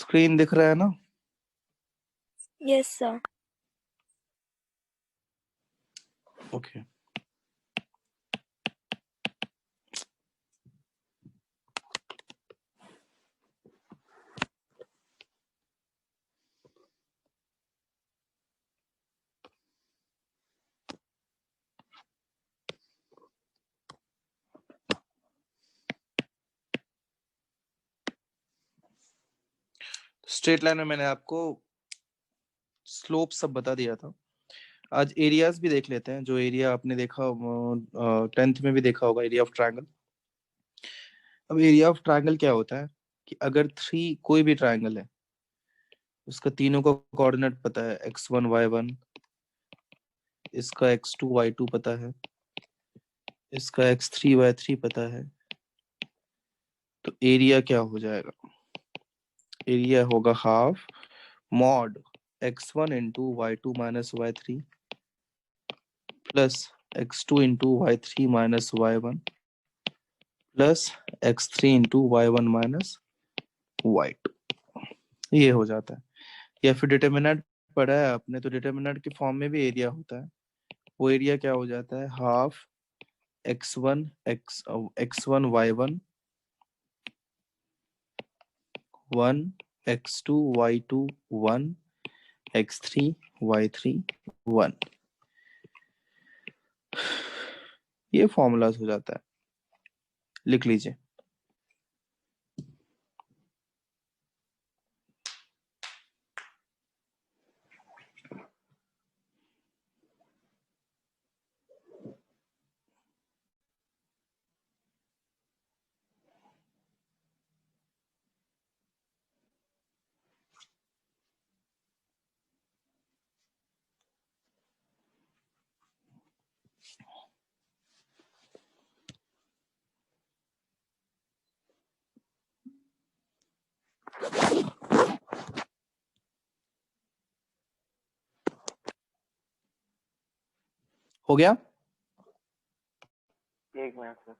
Screen दिख रहा है ना? Yes, sir. Okay. Straight line में मैंने आपको स्लोप सब बता दिया था। आज एरियाज भी देख लेते हैं। जो एरिया आपने देखा 10th में भी देखा होगा, एरिया ऑफ ट्रायंगल। अब एरिया ऑफ ट्रायंगल क्या होता है कि अगर कोई भी ट्रायंगल है, उसका तीनों का कोऑर्डिनेट पता है, x1 y1, इसका x2 y2 पता है, इसका x3 y3 पता है, तो एरिया क्या हो जाएगा? एरिया होगा half mod x1 into y2 minus y3 plus x2 into y3 minus y1 plus x3 into y1 minus y2। ये हो जाता है। या फिर डिटर्मिनेंट पढ़ा है आपने, तो डिटर्मिनेंट के फॉर्म में भी एरिया होता है। वो एरिया क्या हो जाता है? Half x1 y1 1 x2 y2 1 x3 y3 1। ये फॉर्मूलाज हो जाता है, लिख लीजिए। हो गया? एक मिनट सर।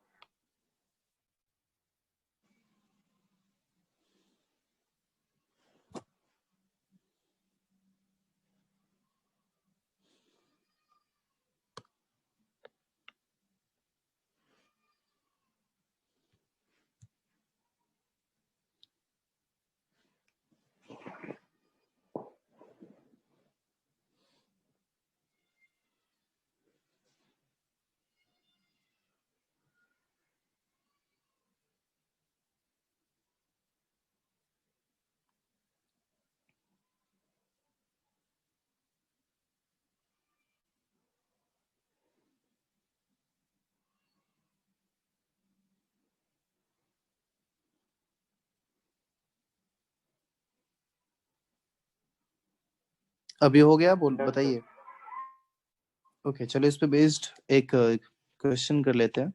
अभी हो गया? बोल डन सर। बताइए। ओके, चलो इस पे बेस्ड एक क्वेश्चन कर लेते हैं।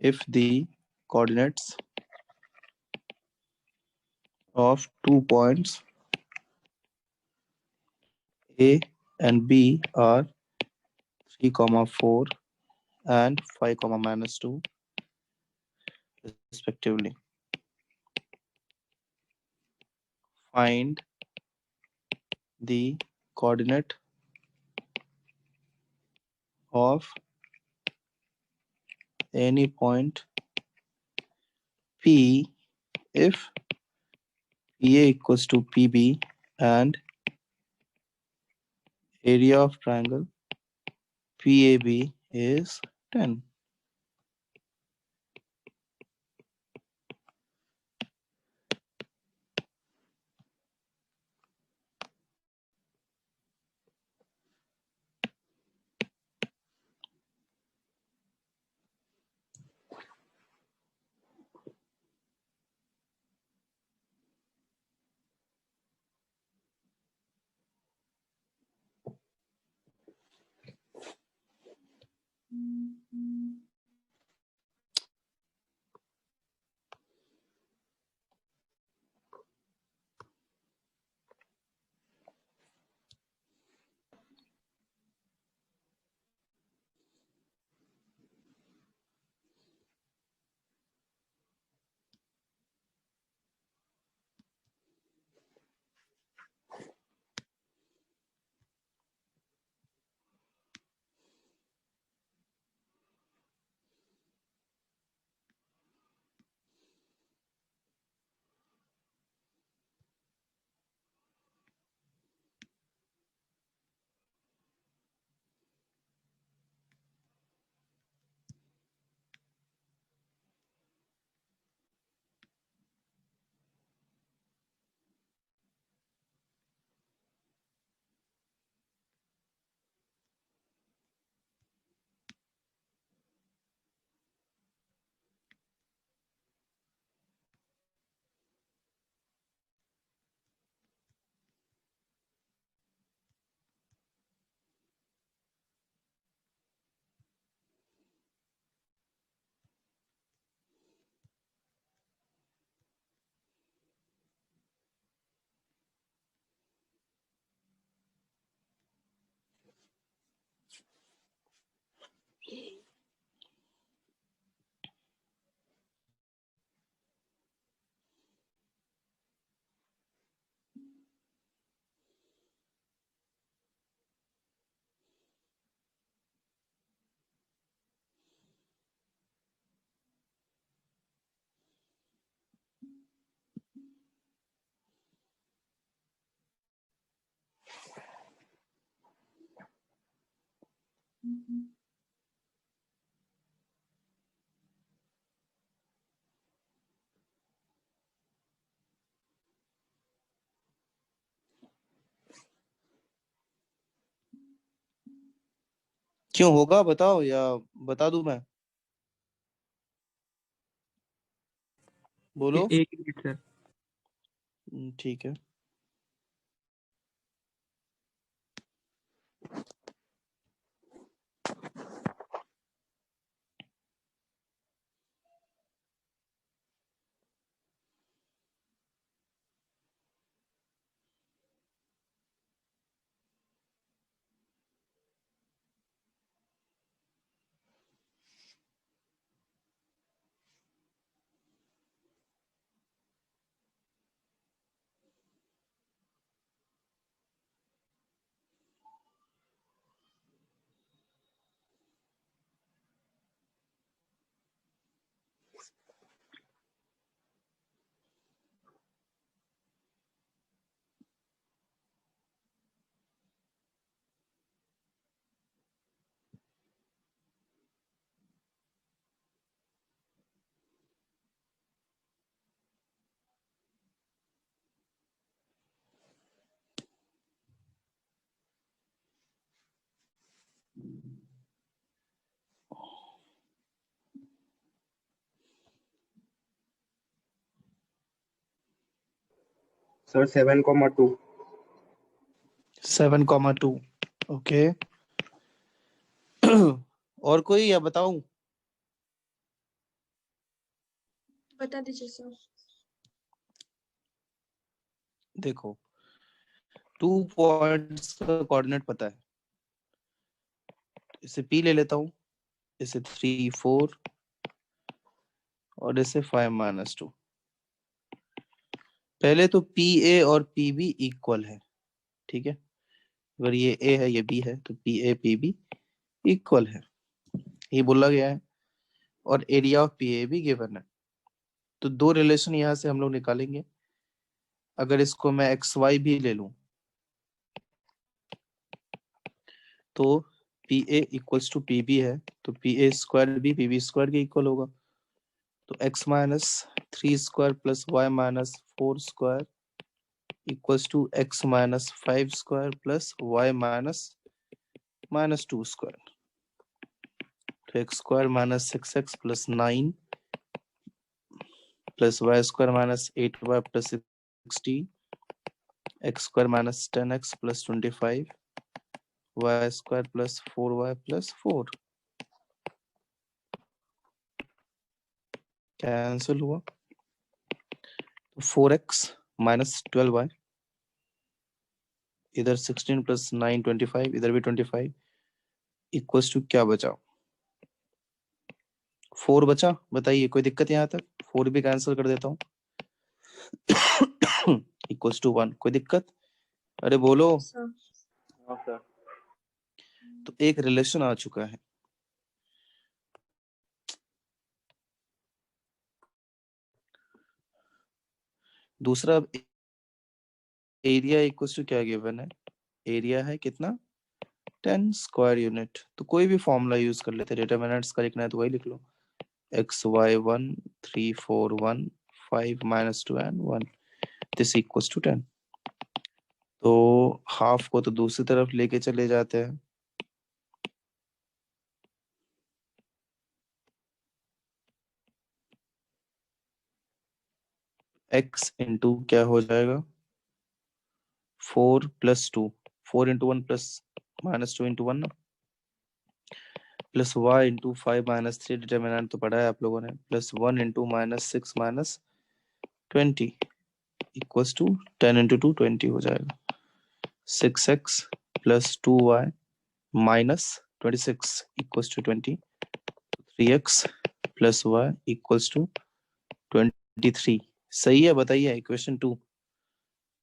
If the coordinates of 2 points A and B are 3, 4 and 5, -2 respectively, find the coordinate of any point P if PA equals to PB and area of triangle PAB is 10. क्यों होगा बताओ या बता दूं मैं? बोलो। एक मिनट सर। ठीक है। सर 7,2। 7,2। ओके। और कोई या बताऊं? बता दीजिए सर। देखो 2 पॉइंट्स का कोऑर्डिनेट पता है। इसे P ले लेता हूँ, इसे 3 4 और इसे 5 - 2। पहले तो PA और PB इक्वल है, ठीक है। अगर ये A है ये B है तो PA PB इक्वल है, ये बोला गया है। और एरिया ऑफ PA भी गिवन है। तो दो रिलेशन यहाँ से हम लोग निकालेंगे। अगर इसको मैं XY भी ले लूं तो PA इक्वल्स टू PB है, तो PA स्क्वायर भी PB स्क्वायर के इक्वल होगा। तो x - 3 square plus y - 4 square equals to x - 5 square plus y - 2 square. तो x square - 6x plus 9 plus y square - 8y plus 16, x square - 10x plus 25, y square plus 4y plus 4 cancel हुआ। तो 4x - 12y, इधर 16 plus 9 25, इधर भी 25 equals to क्या बचा? 4 बचा। बताइए कोई दिक्कत यहाँ तक? 4 भी कैंसिल कर देता हूँ। Equals to 1। कोई दिक्कत? अरे बोलो। सर हाँ सर। तो एक रिलेशन आ चुका है। दूसरा एरिया इक्वल्स टू क्या गिवन है? एरिया है कितना? 10 स्क्वायर यूनिट। तो कोई भी फॉर्मूला यूज कर लेते, डिटरमिनेंट्स का लिखना है तो वही लिख लो। xy1 3 4 1 5 - 2 and 1 this equals to 10। तो हाफ को तो दूसरी तरफ लेके चले जाते हैं। x इंटू क्या हो जाएगा? 4 प्लस 2, 4 इंटू 1 प्लस -2 इंटू 1 ना, प्लस y इंटू 5 - 3, डिटरमिनेंट तो पढ़ा है आप लोगों ने, plus 1 into -6 -20 equals to 10 into 2 20 हो जाएगा। 6x plus 2y minus 26 equals to 20। 3x plus y equals to 23। सही है? बताइए इक्वेशन 2।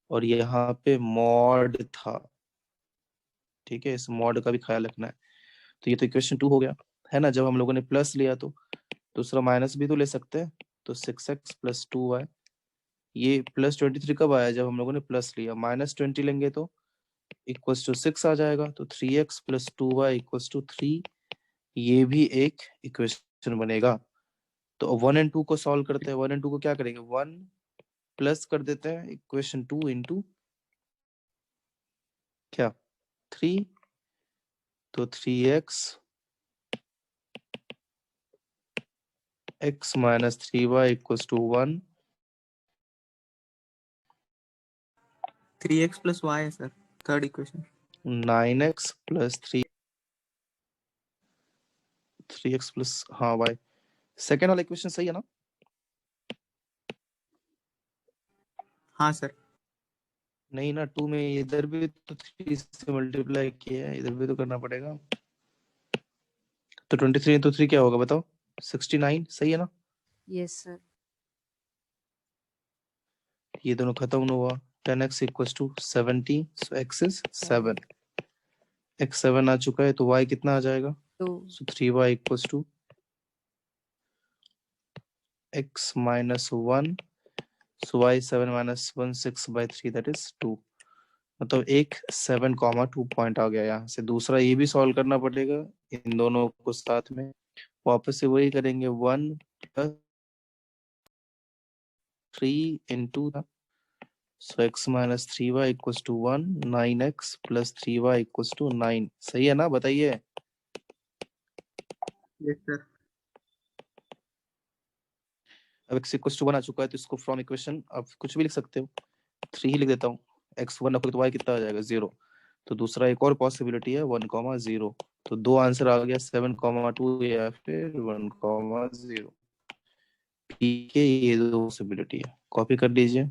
और यहाँ पे मॉड था, ठीक है, इस मॉड का भी ख्याल रखना है। तो ये तो इक्वेशन 2 हो गया है ना। जब हम लोगों ने प्लस लिया तो दूसरा माइनस भी तो ले सकते हैं। तो 6x प्लस 2y, ये प्लस 23 कब आया? जब हम लोगों ने प्लस लिया। -20 लेंगे तो इक्वल्स टू 6 आ जाएगा। तो 3x plus 2y equals to 3 ये भी एक इक्वेशन बनेगा। तो 1 और 2 को सॉल्व करते हैं। 1 और 2 को क्या करेंगे, 1 प्लस कर देते हैं इक्वेशन 2 इंटू क्या 3, तो 3x x minus 3y equals to 1। 3x plus y है sir, third equation. 9x plus 3x plus हाँ y। सेकेंड वाला इक्वेशन सही है ना? हाँ सर। नहीं ना, 2 में इधर भी तो 3 से मल्टीप्लाई किया है, इधर भी तो करना पड़ेगा। तो 23 इंटू 3 क्या होगा बताओ? 69 सही है ना? Yes sir. ये दोनों खत्म हुआ। 10x equals to 70, so x is 7। x 7 आ चुका है, तो y कितना आ जाएगा? 2 so 3y equals to x minus 1, so y 7 minus 1 6/3 that is 2। मतलब एक 7, 2 पॉइंट आ गया यहाँ से। दूसरा ये भी सॉल्व करना पड़ेगा इन दोनों को साथ में। वापस से वही करेंगे, 1 plus 3 into, so x minus 3y equals to 1, 9x plus 3y equals to 9। सही है ना? बताइए। Yes sir. अब x इक्वल्स टू 1 आ चुका है, तो इसको फ्रॉम इक्वेशन अब कुछ भी लिख सकते हो। 3 ही लिख देता हूँ। x 1 रखोगे तो y कितना आ जाएगा? 0। तो दूसरा एक और पॉसिबिलिटी है 1, 0। तो दो आंसर आ गया, 7, 2 या फिर 1, 0। ठीक है, ये दो पॉसिबिलिटी है। कॉपी कर लीजिए।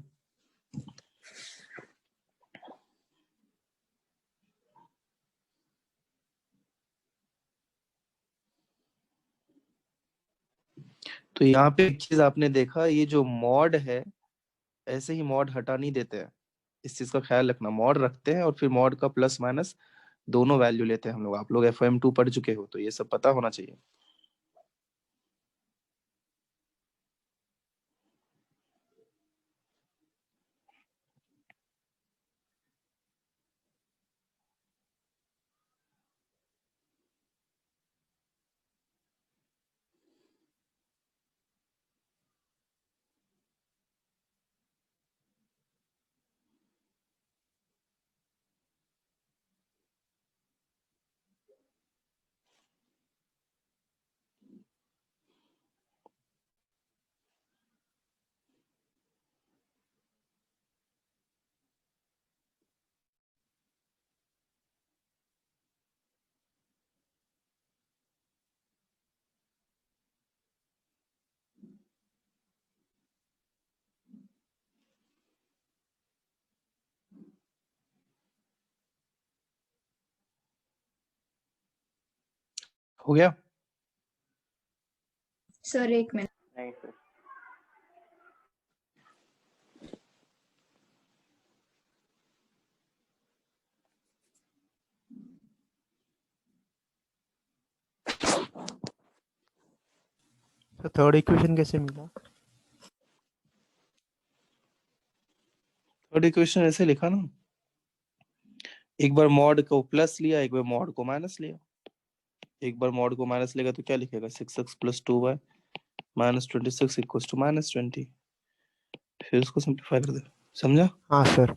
तो यहाँ पे एक चीज आपने देखा, ये जो मॉड है, ऐसे ही मॉड हटा नहीं देते हैं। इस चीज का ख्याल रखना, मॉड रखते हैं और फिर मॉड का प्लस माइनस दोनों वैल्यू लेते हैं हम लोग। आप लोग FM2 पढ़ चुके हो, तो ये सब पता होना चाहिए। हो गया? सर एक मिनट। नहीं सर। तो थर्ड इक्वेशन कैसे मिला? थर्ड इक्वेशन ऐसे लिखा ना, एक बार मॉड को प्लस लिया, एक बार मॉड को माइनस लिया। एक बार मॉड को माइनस लेगा तो क्या लिखेगा, 6x plus 2y minus 26 equals to minus 20। फिर उसको सिंप्लीफाई कर दे। समझा? हाँ सर।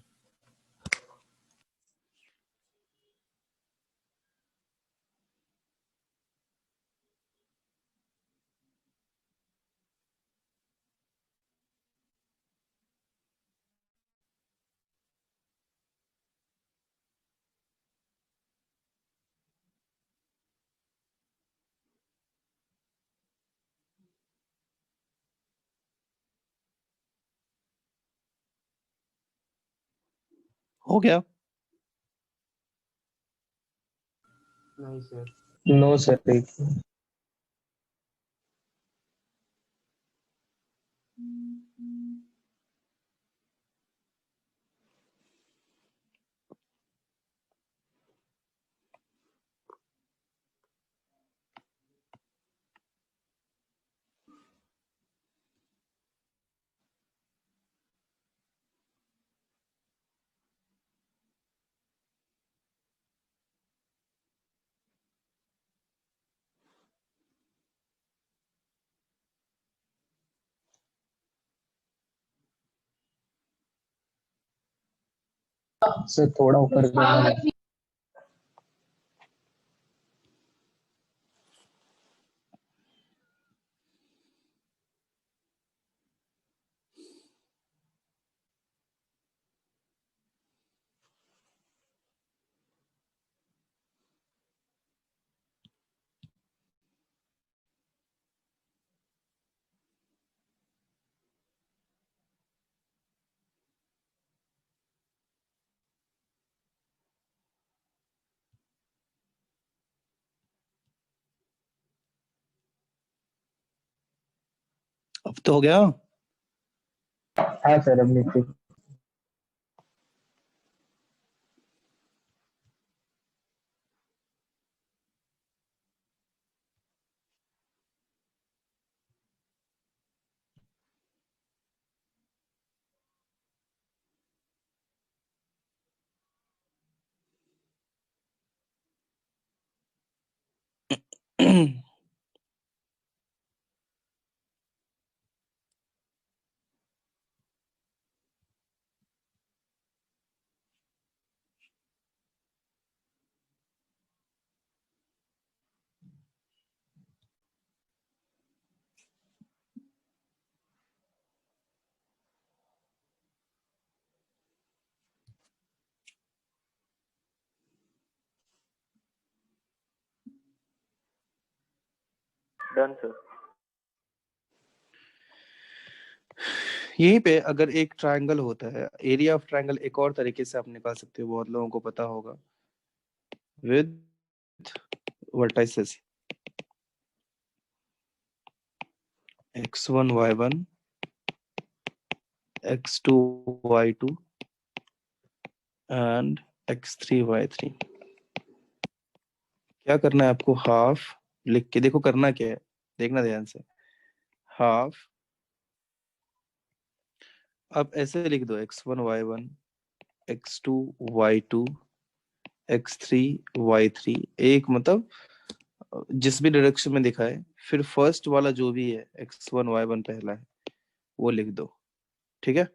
हो गया? नहीं सर। No sir. सर थोड़ा ऊपर करना है। अब तो हो गया। हाँ सर अब नीचे। Done sir. यहीं पे अगर एक ट्रायंगल होता है, एरिया ऑफ ट्रायंगल एक और तरीके से आप निकाल सकते हो, बहुत लोगों को पता होगा, with vertices x1 y1 x2 y2 and x3 y3। क्या करना है आपको, हाफ लिख के देखो करना क्या है, देखना ध्यान से। हाफ, अब ऐसे लिख दो x1 y1 x2 y2 x3 y3, एक मतलब जिस भी डायरेक्शन में दिखा है, फिर फर्स्ट वाला जो भी है x1 y1 पहला है वो लिख दो, ठीक है।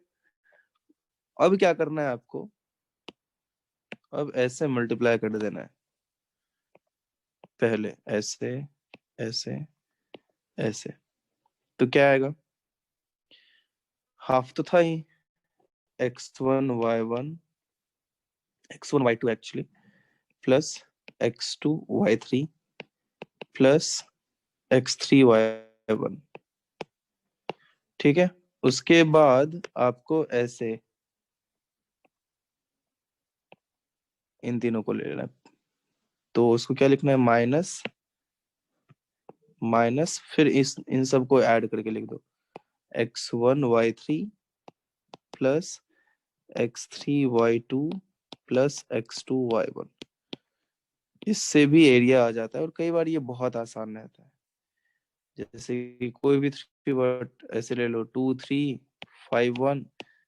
अब क्या करना है आपको, अब ऐसे मल्टीप्लाई कर देना है, पहले ऐसे ऐसे ऐसे, तो क्या आएगा, हाफ तो था ही, x1 y1 x1 y2 actually plus x2 y3 plus x3 y1, ठीक है। उसके बाद आपको ऐसे इन तीनों को ले लेना है, तो उसको क्या लिखना है, माइनस माइनस, फिर इस इन सब को ऐड करके लिख दो, x1 y3 plus x3 y2 plus x2 y1। इससे भी एरिया आ जाता है, और कई बार ये बहुत आसान रहता है। जैसे कि कोई भी थ्री वर्ड ऐसे ले लो, 2 3 5 1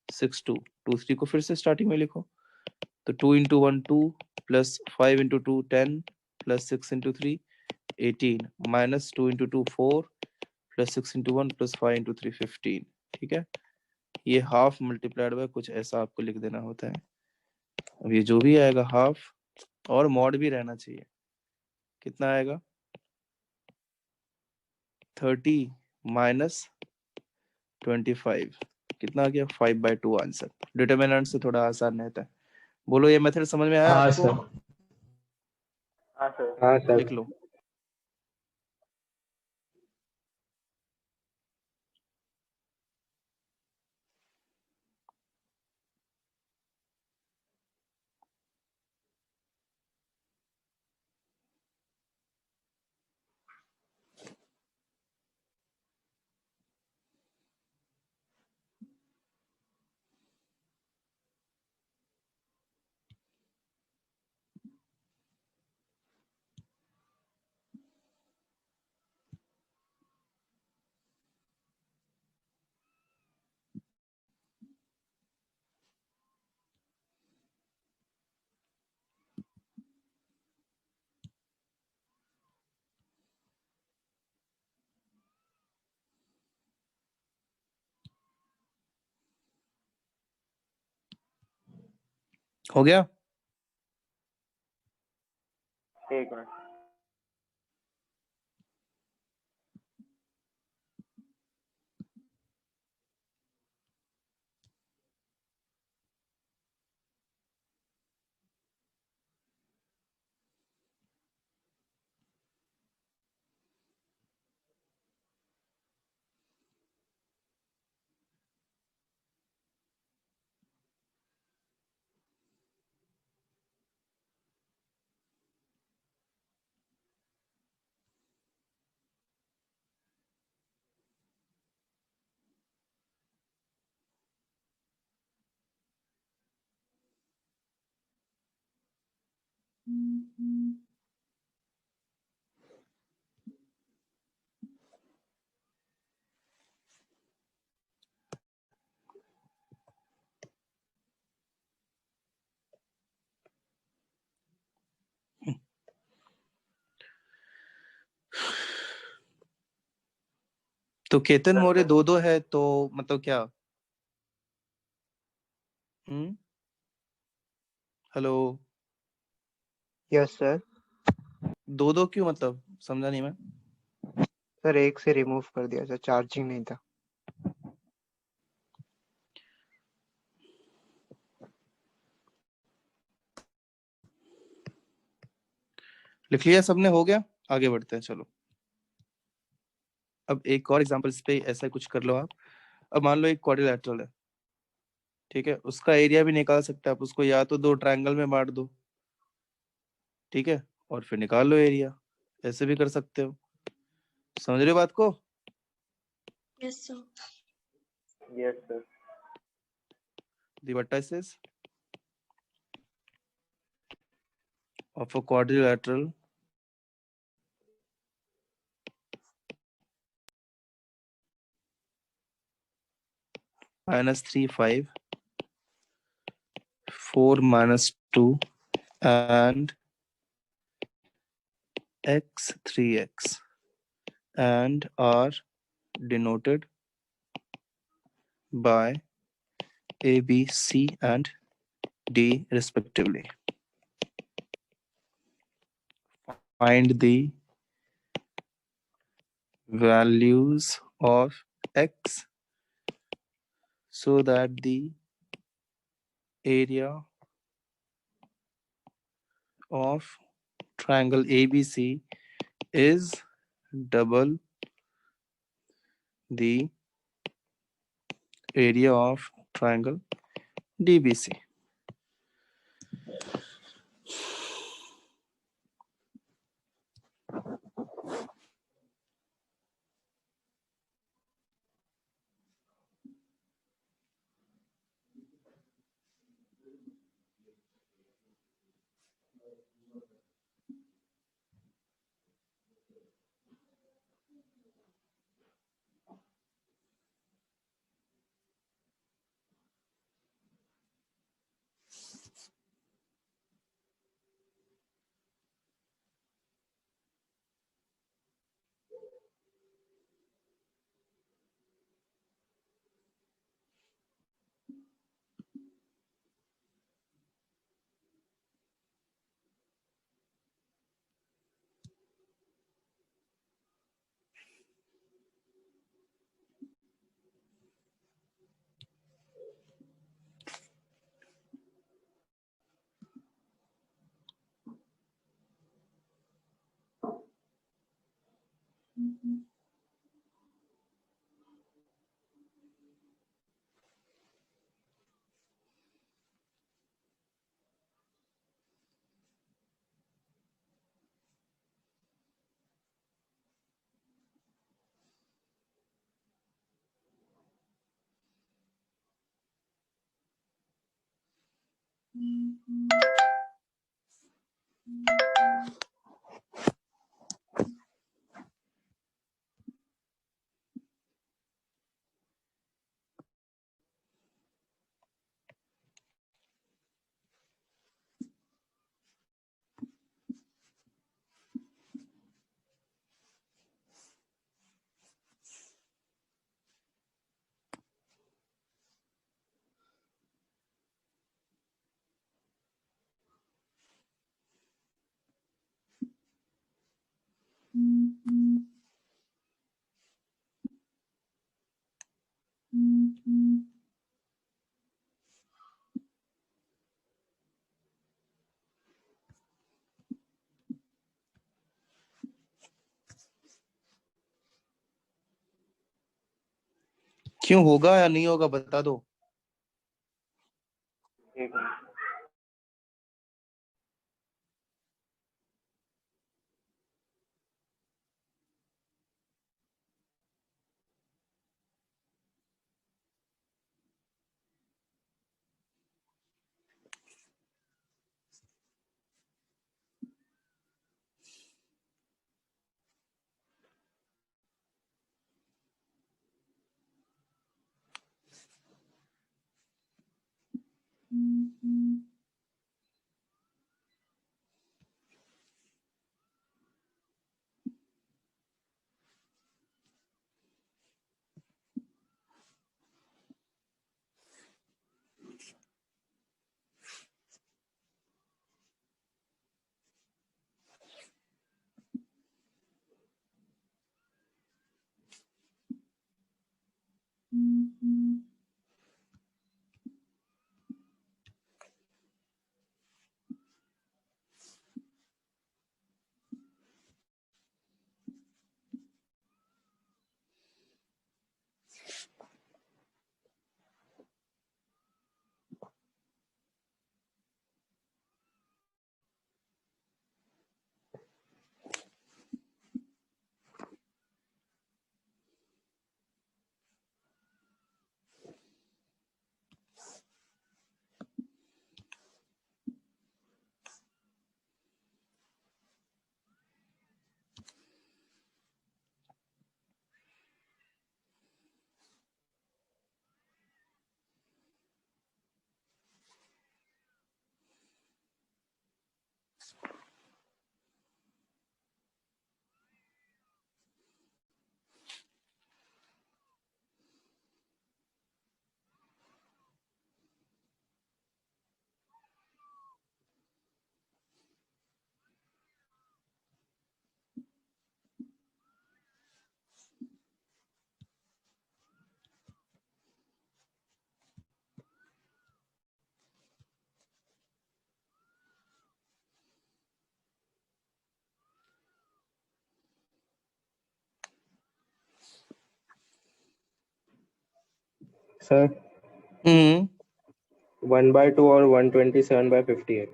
6 2, 2 3 को फिर से स्टार्टिंग में लिखो, तो 2 × 1 2 plus 5 × 2 10 plus 6 × 3 18 minus 2 × 2 4 plus 6 × 1 plus 5 × 3 15, ठीक है। ये हाफ मल्टीप्लाइड बाय कुछ ऐसा आपको लिख देना होता है। अब ये जो भी आएगा हाफ, और मॉड भी रहना चाहिए, कितना आएगा 30 माइनस 25, कितना आ गया 5/2 आंसर। डिटरमिनेंट से थोड़ा आसान रहता है। बोलो ये मेथड समझ में आया हाँ आपको? सर। हाँ सर। हाँ सर। लिख लो। हो गया? एक मिनट। तो केतन मोरे 2-2 है, तो मतलब क्या? हेलो? Yes sir. 2-2 क्यों, मतलब समझा नहीं मैं। सर एक से रिमूव कर दिया सर, चार्जिंग नहीं था। लिख लिया सबने? हो गया? आगे बढ़ते हैं, चलो। अब एक और एग्जांपल्स पे ऐसा कुछ कर लो आप। अब मान लो एक क्वाड्रिलैटरल है, ठीक है, उसका एरिया भी निकाल सकते हैं आप, उसको या तो दो ट्रायंगल में बांट दो, ठीक है, और फिर निकाल लो एरिया। ऐसे भी कर सकते हो। समझ रहे हो बात को? Yes, sir. Yes sir. The vertices of a quadrilateral -3, 5, 4, -2, and x, 3x, and are denoted by A, B, C, and D respectively. Find the values of x so that the area of triangle ABC is double the area of triangle DBC. क्यों, होगा या नहीं होगा बता दो। एक minute. Sir हम्म 1/2 और 127/58।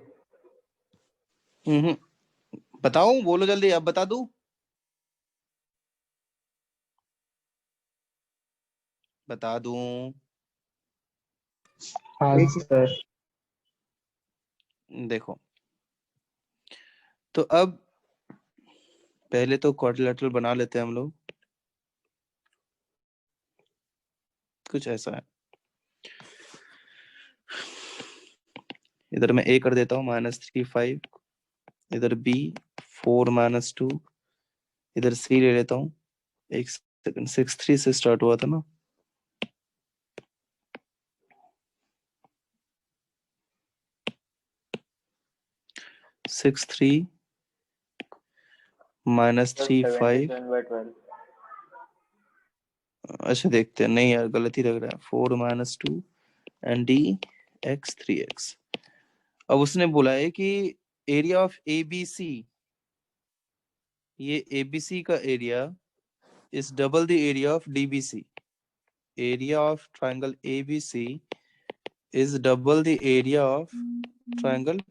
हम्म बताऊं, बोलो जल्दी, अब बता दूं, बता दूं। हाँ सर। देखो, तो अब पहले तो क्वाड्रिलेटरल बना लेते हैं हम लोग। कुछ ऐसा है, इधर मैं a कर देता हूँ -3 5, इधर b 4 - 2, इधर c ले लेता हूँ। एक सेकंड, 6 3 से स्टार्ट हुआ था ना। -6 3 -3 5। 77/12। अच्छा देखते हैं, नहीं यार गलत ही लग रहा है। 4 - 2 एंड d x 3x। अब उसने बोला है कि एरिया ऑफ ABC, ये ABC का area is double the area of DBC। Area of triangle ABC is double the area of triangle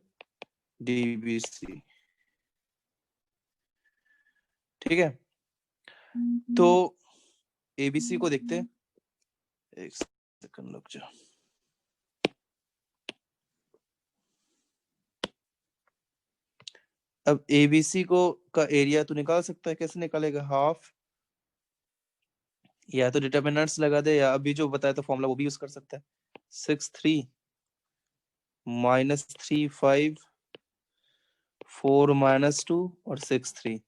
DBC। ठीक है, तो ABC को देखते हैं। एक सेकंड रुक जाओ। अब ABC को का एरिया तो निकाल सकता है, कैसे निकालेगा? हाफ, या तो डिटरमिनेंट्स लगा दे, या अभी जो बताया था फॉर्मूला वो भी यूज कर सकता है। 6 3 -3 5 4 -2 और 6 3,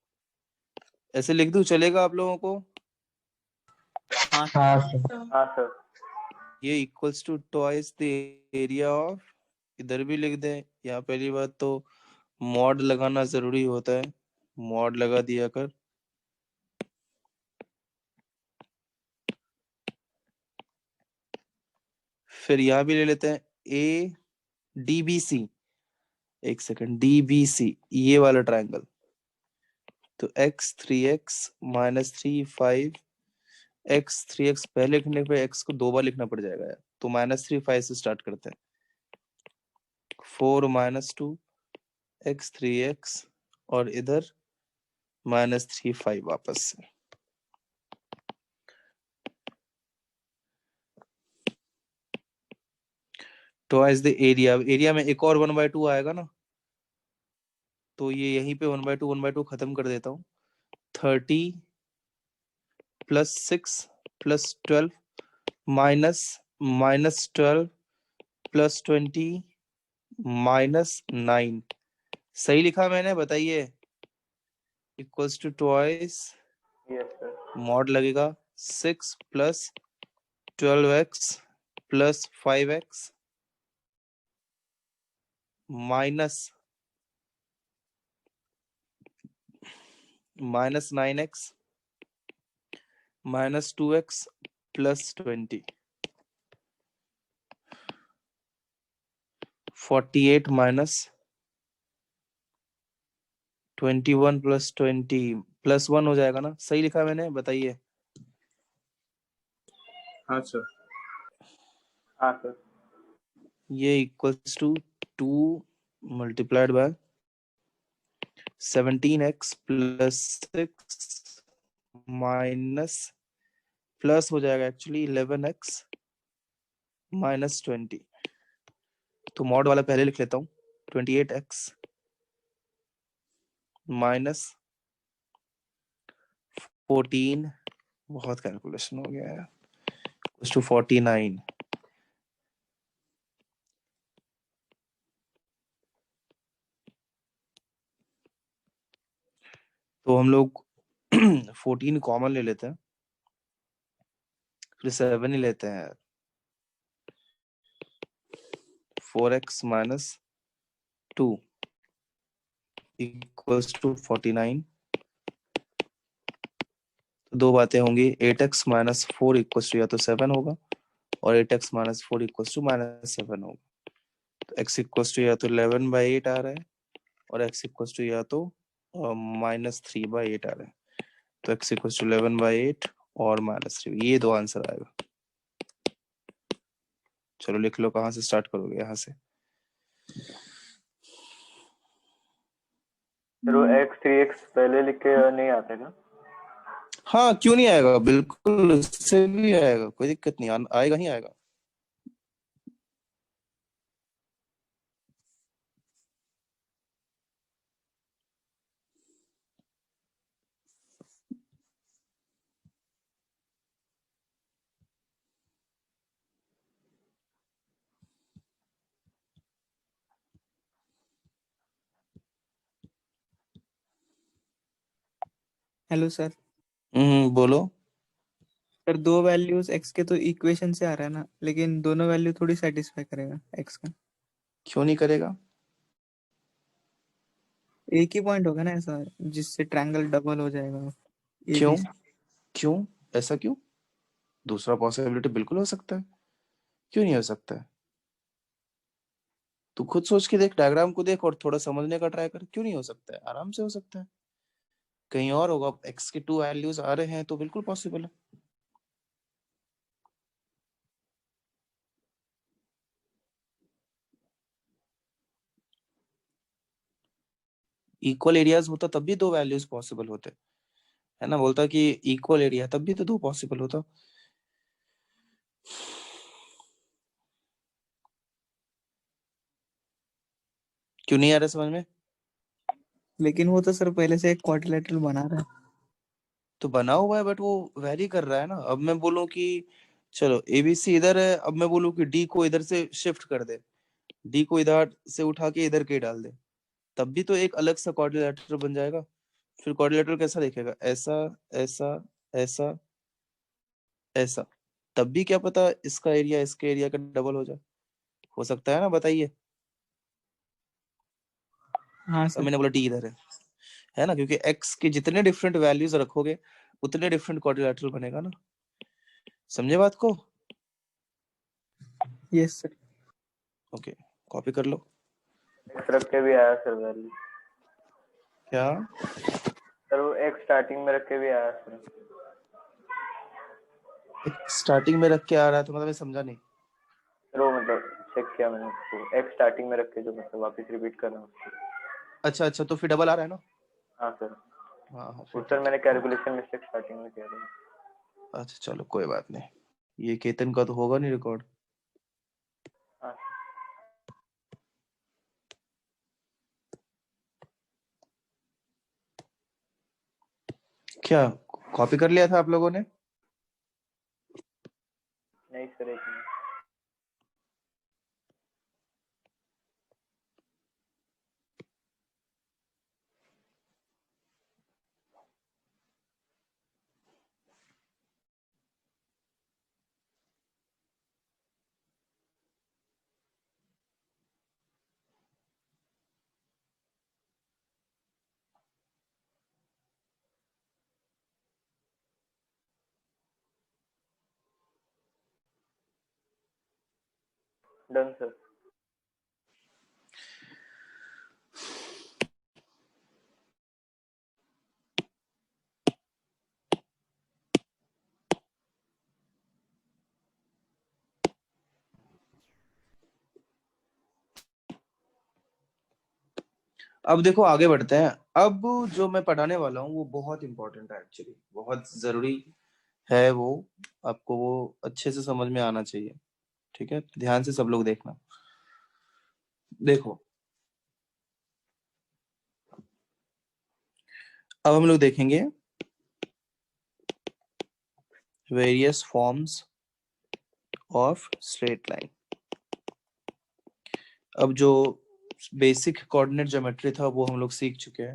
ऐसे लिख दूं, चलेगा आप लोगों को? हाँ हाँ सर। हाँ सर। ये equals to twice the area of, इधर भी लिख दें। यहाँ पहली बात तो मॉड लगाना जरूरी होता है, मॉड लगा दिया कर। फिर यहाँ भी ले लेते हैं ए DBC। एक सेकंड, DBC ये वाला ट्रायंगल, तो x 3x -3 5 x 3x पहले लिखने पे x को 2 बार लिखना पड़ जाएगा यार, तो -3 5 से स्टार्ट करते हैं। 4 -2 x 3x और इधर -3 5 वापस से। ट्वाइस द एरिया, एरिया में एक और 1/2 आएगा ना, तो ये यहीं पे 1/2 खत्म कर देता हूँ। 30 + 6 + 12 -12 + 20 -9 सही लिखा मैंने, बताइए। Equals to twice Yes, sir. Mod लगेगा 6 + 12x + 5x -9x -2x + 20 48 -21 + 20 +1 हो जाएगा ना, सही लिखा मैंने, बताइए। हाँ सर। हाँ सर। ये equals to 2 multiplied by 17x + 6 minus plus हो जाएगा एक्चुअली 11x -20। तो मॉड वाला पहले लिख लेता हूँ। 28x -14, बहुत कैलकुलेशन हो गया है, टू 49। तो हम लोग 14 कॉमन ले लेते हैं, फिर 7 ही लेते हैं। 4x - 2 equals to 49। तो दो बातें होंगी, 8x - 4 इक्वल्स टू या तो 7 होगा, और 8x - 4 इक्वल्स टू -7 होगा। तो x इक्वल्स टू या तो 11/8 आ रहा है, और x इक्वल्स टू या तो -3/8 आ रहा है। तो x इक्वल्स टू 11/8 और -3, ये दो आंसर आएगा। चलो लिख लो, कहाँ से स्टार्ट करोगे? यहाँ से। सर वो x 3x पहले लिख के नहीं आता क्या? हाँ, क्यों नहीं आएगा, बिल्कुल उससे भी आएगा, कोई दिक्कत नहीं, आएगा ही आएगा। Hello sir. बोलो। सर दो वैल्यूज x के तो इक्वेशन से आ रहा है ना, लेकिन दोनों वैल्यू थोड़ी सेटिस्फाई करेगा x का। क्यों नहीं करेगा? एक ही पॉइंट होगा ना ऐसा जिससे ट्रायंगल डबल हो जाएगा। क्यों? ABC। क्यों? ऐसा क्यों? दूसरा पॉसिबिलिटी बिल्कुल हो सकता है, क्यों नहीं हो सकता है? तू खुद सोच के देख, डायग्राम को देख और थोड़ा समझने का ट्राई कर, क्यों नहीं हो सकता है? आराम से हो सकता है। कहीं और होगा, x के 2 वैल्यूज आ रहे हैं तो बिल्कुल पॉसिबल है। इक्वल एरियाज होता तब भी 2 वैल्यूज पॉसिबल होते, है ना? बोलता कि इक्वल एरिया, तब भी तो 2 पॉसिबल होता। क्यों नहीं आ रहा समझ में? लेकिन वो तो सर पहले से एक क्वाड्रिलेटरल बना रहा है। तो बना हुआ है, बट वो वेरी कर रहा है ना। अब मैं बोलूं कि चलो एबीसी इधर है, अब मैं बोलूं कि डी को इधर से शिफ्ट कर दे, डी को इधर से उठा के इधर के डाल दे, तब भी तो एक अलग सा क्वाड्रिलेटरल बन जाएगा। फिर क्वाड्रिलेटरल कैसा दिखेगा? ऐसा, ऐसा, ऐसा, ऐसा। तब भी क्या पता इसका एरिया इसके एरिया का डबल हो जाए, हो सकता है ना, बताइए। हाँ अब सर। मैंने बोला डी इधर है ना, क्योंकि एक्स के जितने डिफरेंट वैल्यूज रखोगे उतने डिफरेंट क्वाड्रिलेटरल बनेगा ना। समझे बात को? Yes sir. ओके, कॉपी कर लो। x रख के भी आया सर वैल्यू। क्या? सर वो x स्टार्टिंग में रख के भी आया सर। स्टार्टिंग में रख के आ रहा है तो मतलब मैं समझा नहीं। सर वो मतलब चेक किया मैंने उसको, एक्स स्टार्टिंग में रख के जो मतलब वापस रिपीट करना उसको। अच्छा अच्छा, तो फिर डबल आ रहा है ना? हाँ सर, हाँ हाँ वो फिर सर ठीक मैंने है। कैलकुलेशन मिस्टेक स्टार्टिंग में किया था। अच्छा चलो कोई बात नहीं, ये केतन का तो होगा नहीं रिकॉर्ड। हाँ क्या कॉपी कर लिया था आप लोगों ने? नहीं सर, एक मिनट। Done sir. अब देखो आगे बढ़ते हैं। अब जो मैं पढ़ाने वाला हूँ वो बहुत इंपॉर्टेंट है, एक्चुअली बहुत जरूरी है वो, आपको वो अच्छे से समझ में आना चाहिए। ठीक है, ध्यान से सब लोग देखना। देखो अब हम लोग देखेंगे various forms of straight line. अब जो बेसिक कोऑर्डिनेट ज्योमेट्री था वो हम लोग सीख चुके हैं।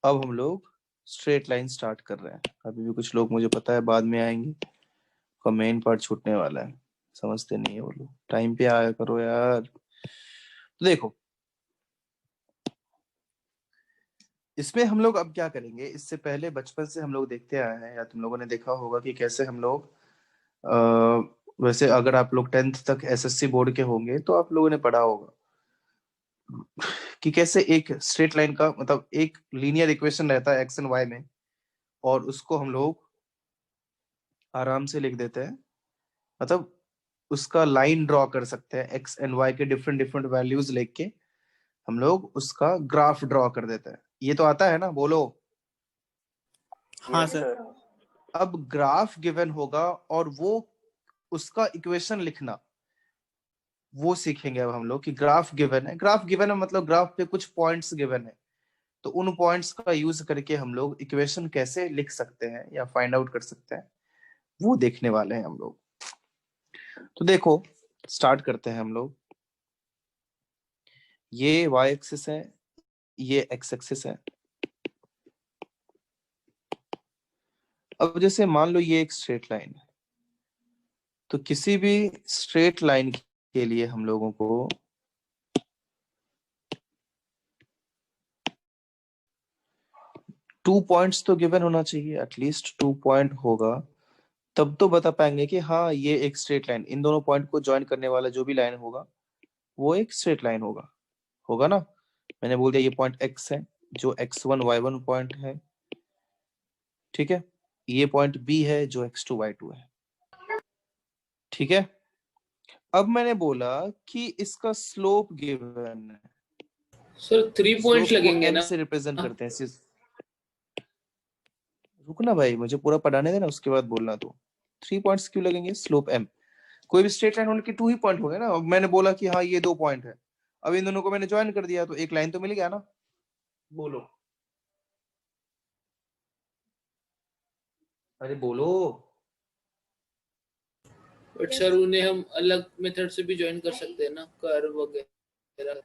अब हम लोग स्ट्रेट लाइन स्टार्ट कर रहे हैं। अभी भी कुछ लोग मुझे पता है बाद में आएंगे, का मेन पार्ट छूटने वाला है, समझते नहीं है वो लोग। टाइम पे आया करो यार। तो देखो इसमें हम लोग अब क्या करेंगे, इससे पहले बचपन से हम लोग देखते आए हैं या तुम लोगों ने देखा होगा कि कैसे हम लोग वैसे अगर आप लोग 10th तक एसएससी बोर्ड के होंगे तो आप लोगों ने पढ़ा होगा कि कैसे एक स्ट्रेट लाइन का मतलब एक लीनियर इक्वेशन रहता है एक्स एंड वाई में, और उसको हम लोग आराम से लिख देते हैं। मतलब उसका लाइन ड्रॉ कर सकते हैं, एक्स एंड वाई के डिफरेंट डिफरेंट वैल्यूज लेके हम लोग उसका ग्राफ ड्रॉ कर देते हैं। ये तो आता है ना, बोलो। हाँ यस सर। सर। अब ग्राफ गिवन होगा और वो उसका इक्वेशन लिखना वो सीखेंगे अब हम लोग कि ग्राफ गिवन है। ग्राफ गिवन है मतलब ग्राफ पे कुछ पॉइंट्स गिवन है, तो उन पॉइंट्स का यूज करके हम लोग इक्वेशन कैसे लिख सकते हैं या फाइंड आउट कर सकते हैं वो देखने वाले हैं हम लोग। तो देखो स्टार्ट करते हैं हम लोग। ये y एक्सिस है, ये x एक्सिस है। अब जैसे मान लो ये एक स्ट्रेट लाइन है, तो किसी भी स्ट्रेट लाइन के लिए हम लोगों को टू पॉइंट्स तो गिवन होना चाहिए, एटलीस्ट 2 पॉइंट होगा, तब तो बता पाएंगे कि हाँ ये एक स्ट्रेट लाइन, इन दोनों पॉइंट को ज्वाइन करने वाला जो भी लाइन होगा वो एक स्ट्रेट लाइन होगा। होगा ना? मैंने बोल दिया ये पॉइंट x है जो x1 y1 पॉइंट है, ठीक है। ये पॉइंट b है जो x2 y2 है, ठीक है। अब मैंने बोला कि इसका स्लोप गिवन है। सर 3 पॉइंट्स स्लोप को लगेंगे m ना? से रिप्रेजेंट करते हैं रुकना भाई, मुझे पूरा पढ़ाने देना, उसके बाद बोलना। तो 3 पॉइंट्स क्यों लगेंगे? स्लोप m, कोई भी स्ट्रेट लाइन होने के 2 ही पॉइंट होंगे ना। अब मैंने बोला कि हाँ ये 2 पॉइंट है, अब इन दोनों को मैंने ज्वाइन कर दिया तो एक लाइन तो मिल गया ना। बोलो, अरे बोलो। बट सर उन्हें हम अलग मेथड से भी ज्वाइन कर सकते हैं ना, कर्व वगैरह।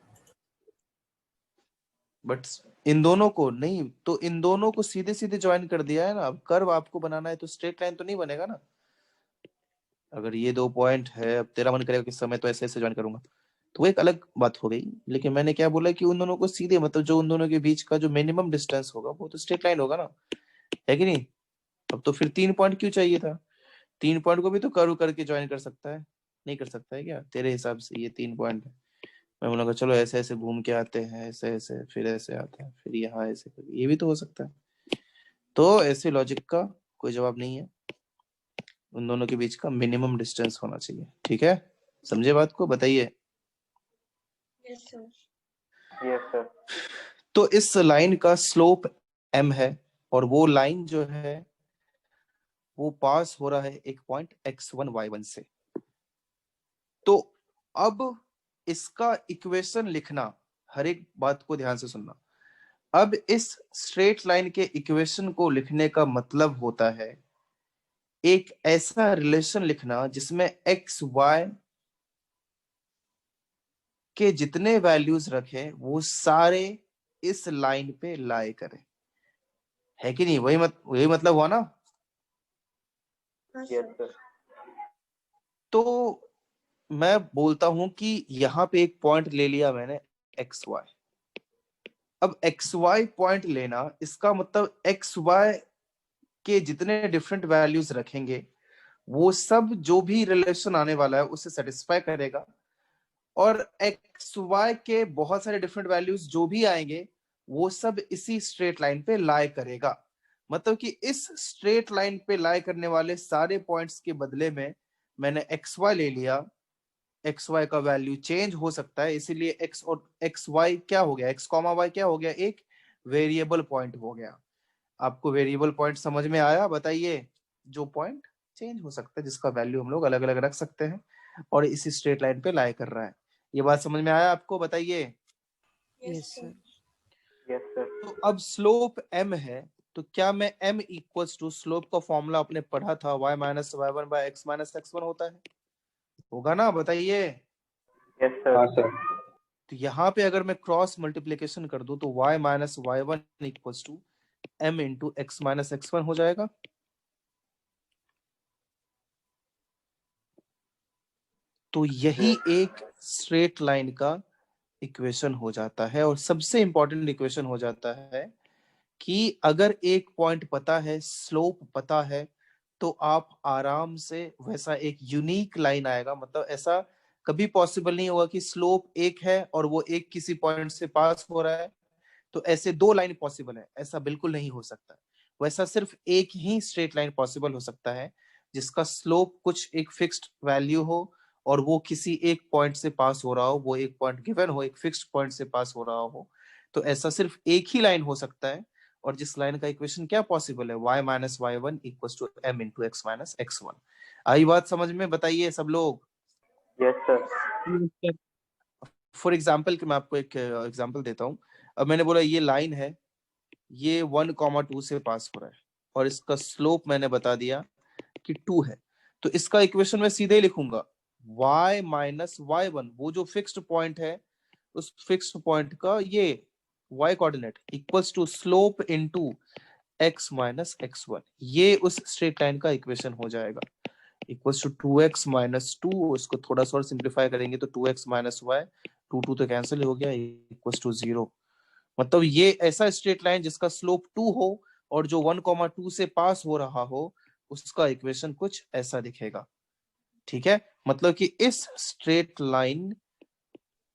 बट इन दोनों को नहीं, तो इन दोनों को सीधे सीधे ज्वाइन कर दिया है ना। अब कर्व आपको बनाना है तो स्ट्रेट लाइन तो नहीं बनेगा ना। अगर ये 2 पॉइंट है, अब तेरा मन करेगा कि समय तो ऐसे ऐसे ज्वाइन करूंगा, तो वो एक अलग बात हो गई। लेकिन मैंने क्या बोला कि उन दोनों को सीधे मतलब जो उन दोनों के बीच का जो मिनिमम डिस्टेंस होगा वो तो स्ट्रेट लाइन होगा ना, है कि नहीं? अब तो फिर 3 पॉइंट क्यों चाहिए था? 3 पॉइंट को भी तो कर्व करके ज्वाइन कर सकता है, नहीं कर सकता है क्या तेरे हिसाब से? ये 3 पॉइंट है, मैं बोलूंगा चलो ऐसे ऐसे घूम के आते हैं, ऐसे ऐसे फिर ऐसे आता है, फिर यहाँ ऐसे ये भी तो हो सकता है। तो ऐसे लॉजिक का कोई जवाब नहीं है। उन दोनों के बीच का मिनिमम डिस्टेंस होना चाहिए। ठीक है, समझे बात को? बताइए। Yes, sir. Yes sir. तो इस लाइन का स्लोप m है और वो लाइन जो है वो पास हो रहा है एक पॉइंट x1 y1 से। तो अब इसका इक्वेशन लिखना, हर एक बात को ध्यान से सुनना। अब इस स्ट्रेट लाइन के इक्वेशन को लिखने का मतलब होता है एक ऐसा रिलेशन लिखना जिसमें एक्स वाई के जितने वैल्यूज रखे वो सारे इस लाइन पे लाई करें। है कि नहीं? वही मतलब हुआ ना? Yes, yes sir. सर। तो मैं बोलता हूं कि यहाँ पे एक पॉइंट ले लिया मैंने एक्स वाई। अब एक्स वाई पॉइंट लेना, इसका मतलब एक्स वाई के जितने डिफरेंट वैल्यूज रखेंगे वो सब जो भी रिलेशन आने वाला है उसे सेटिस्फाई करेगा, और एक्स वाई के बहुत सारे डिफरेंट वैल्यूज जो भी आएंगे वो सब इसी स्ट्रेट लाइन पे लाई करेगा। मतलब कि इस स्ट्रेट लाइन पे लाई करने वाले सारे पॉइंट्स के बदले में मैंने एक्स वाई ले लिया। एक्स वाई का वैल्यू चेंज हो सकता है, इसीलिए एक्स और एक्स वाई क्या हो गया, एक्स कॉमा वाई क्या हो गया, एक वेरिएबल पॉइंट हो गया। आपको वेरिएबल पॉइंट समझ में आया? बताइए। जो पॉइंट चेंज हो सकता है, जिसका वैल्यू हम लोग अलग अलग रख सकते हैं और इसी स्ट्रेट लाइन पे लाई कर रहा है। ये बात समझ में आया आपको? बताइए। Yes, yes sir. Sir. Yes sir. तो अब स्लोप m है, तो क्या मैं m इक्वल्स टू स्लोप का फॉर्मूला आपने पढ़ा था y minus y one by x minus x one होता है? होगा ना? बताइए। यस हाँ सर। सर। तो यहाँ पे अगर मैं क्रॉस मल्टीप्लीकेशन कर दूं तो y minus y one equals to m into x minus x one हो जाएगा। तो यही एक स्ट्रेट लाइन का इक्वेशन हो जाता है, और सबसे इंपॉर्टेंट इक्वेशन हो जाता है कि अगर एक पॉइंट पता है, स्लोप पता है, तो आप आराम से वैसा एक यूनिक लाइन आएगा। मतलब ऐसा कभी पॉसिबल नहीं होगा कि स्लोप एक है और वो एक किसी पॉइंट से पास हो रहा है, तो ऐसे दो लाइन पॉसिबल है, ऐसा बिल्कुल नहीं हो सकता। वैसा सिर्फ एक ही स्ट्रेट लाइन पॉसिबल हो सकता है जिसका स्लोप कुछ एक फिक्स्ड वैल्यू हो और वो किसी एक पॉइंट से पास हो रहा हो, वो एक पॉइंट गिवन हो, एक फिक्स्ड पॉइंट से पास हो रहा हो। तो ऐसा सिर्फ एक ही लाइन हो सकता है, और जिस लाइन का इक्वेशन क्या पॉसिबल है, y minus y one equal to m into x minus x one. आई बात समझ में? बताइए सब लोग। Yes sir. Yes sir. For example कि मैं आपको एक एग्जाम्पल देता हूँ। अब मैंने बोला ये लाइन है, ये 1,2 से पास हो रहा है, और इसका स्लोप मैंने बता दिया कि 2 है। तो इसका इक्वेशन मैं सीधे ही लिखूंगा y माइनस वाई वन, वो जो फिक्स्ड पॉइंट है उस फिक्स्ड पॉइंट का ये y coordinate equals to slope into x minus x one. ये उस स्ट्रेट लाइन का इक्वेशन हो जाएगा। Equals to 2x minus two, उसको थोड़ा सा और सिंप्लीफाई करेंगे तो 2x minus y, two two तो कैंसिल हो गया, इक्वल्स टू 0। मतलब ये ऐसा स्ट्रेट लाइन जिसका स्लोप 2 हो और जो 1,2 से पास हो रहा हो, उसका इक्वेशन कुछ ऐसा दिखेगा। ठीक है, मतलब कि इस स्ट्रेट लाइन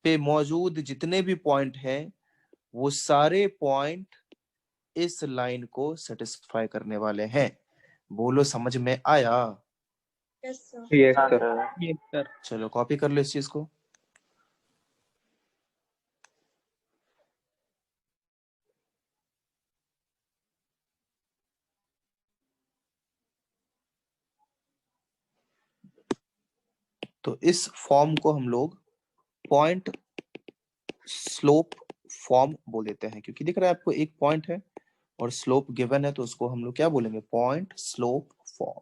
पे मौजूद जितने भी पॉइंट हैं वो सारे पॉइंट इस लाइन को सेटिस्फाई करने वाले हैं। बोलो, समझ में आया? Yes, sir. यस हाँ सर। सर। Yes sir. चलो कॉपी कर लो इस चीज को। तो इस फॉर्म को हम लोग पॉइंट स्लोप फॉर्म बोल देते हैं, क्योंकि दिख रहा है आपको एक पॉइंट है और स्लोप गिवन है, तो उसको हम लोग क्या बोलेंगे? Point slope form.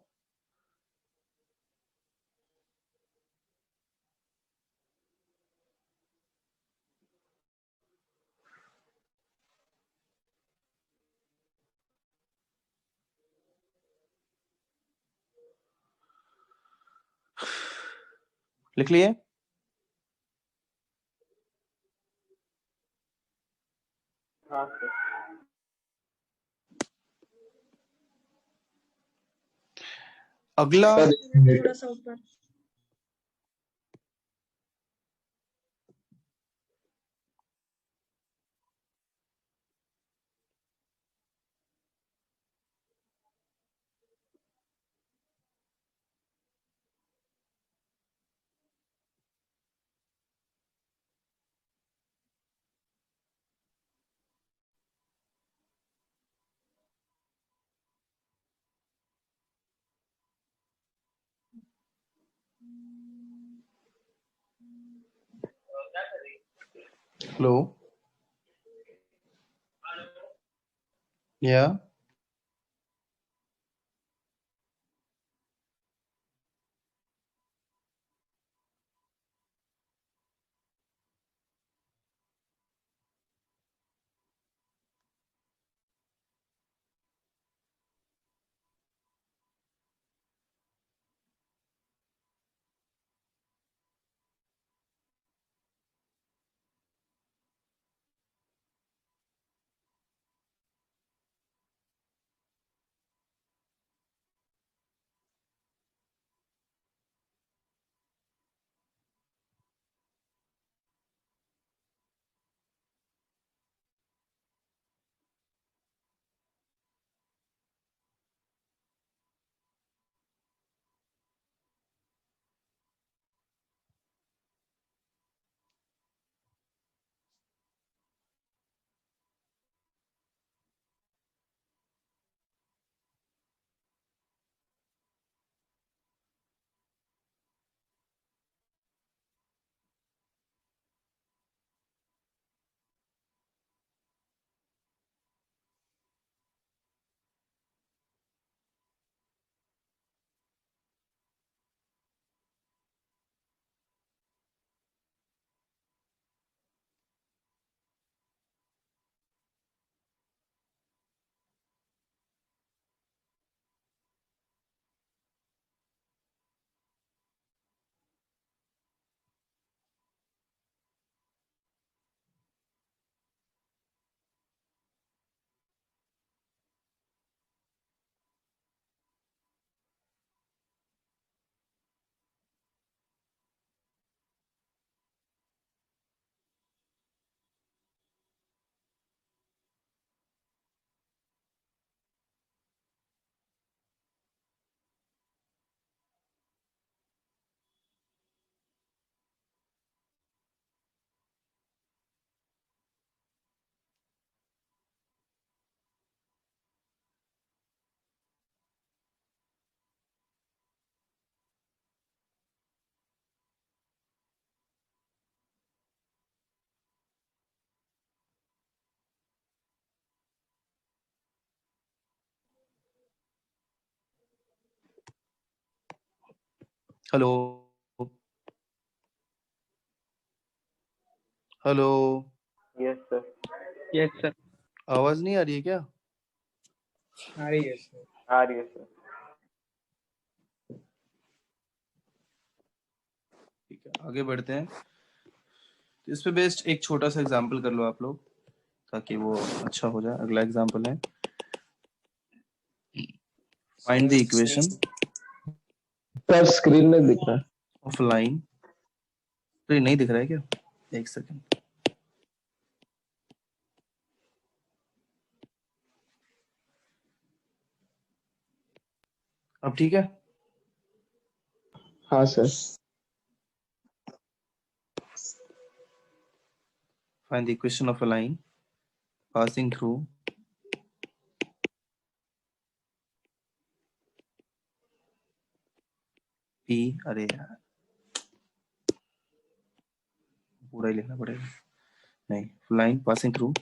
लिख लिए? हाँ सर। अगला सर एक मिनट। थोड़ा सा ऊपर। Hello. Yeah. Hello. Hello. Yes sir. Yes sir. आवाज नहीं आ रही है क्या? आ रही है सर. आ रही है सर. ठीक है, आगे बढ़ते हैं. तो इस पे बेस्ड एक छोटा सा एग्जांपल कर लो आप लोग, ताकि वो अच्छा हो जाए. अगला एग्जांपल है, find the equation sir screen में दिख रहा है. Of line. तो ये नहीं दिख रहा है क्या? एक सेकंड. अब ठीक है. हाँ sir. Find the equation of a line passing through P. अरे यार, पूरा ही लिखना पड़ेगा. नहीं, line passing through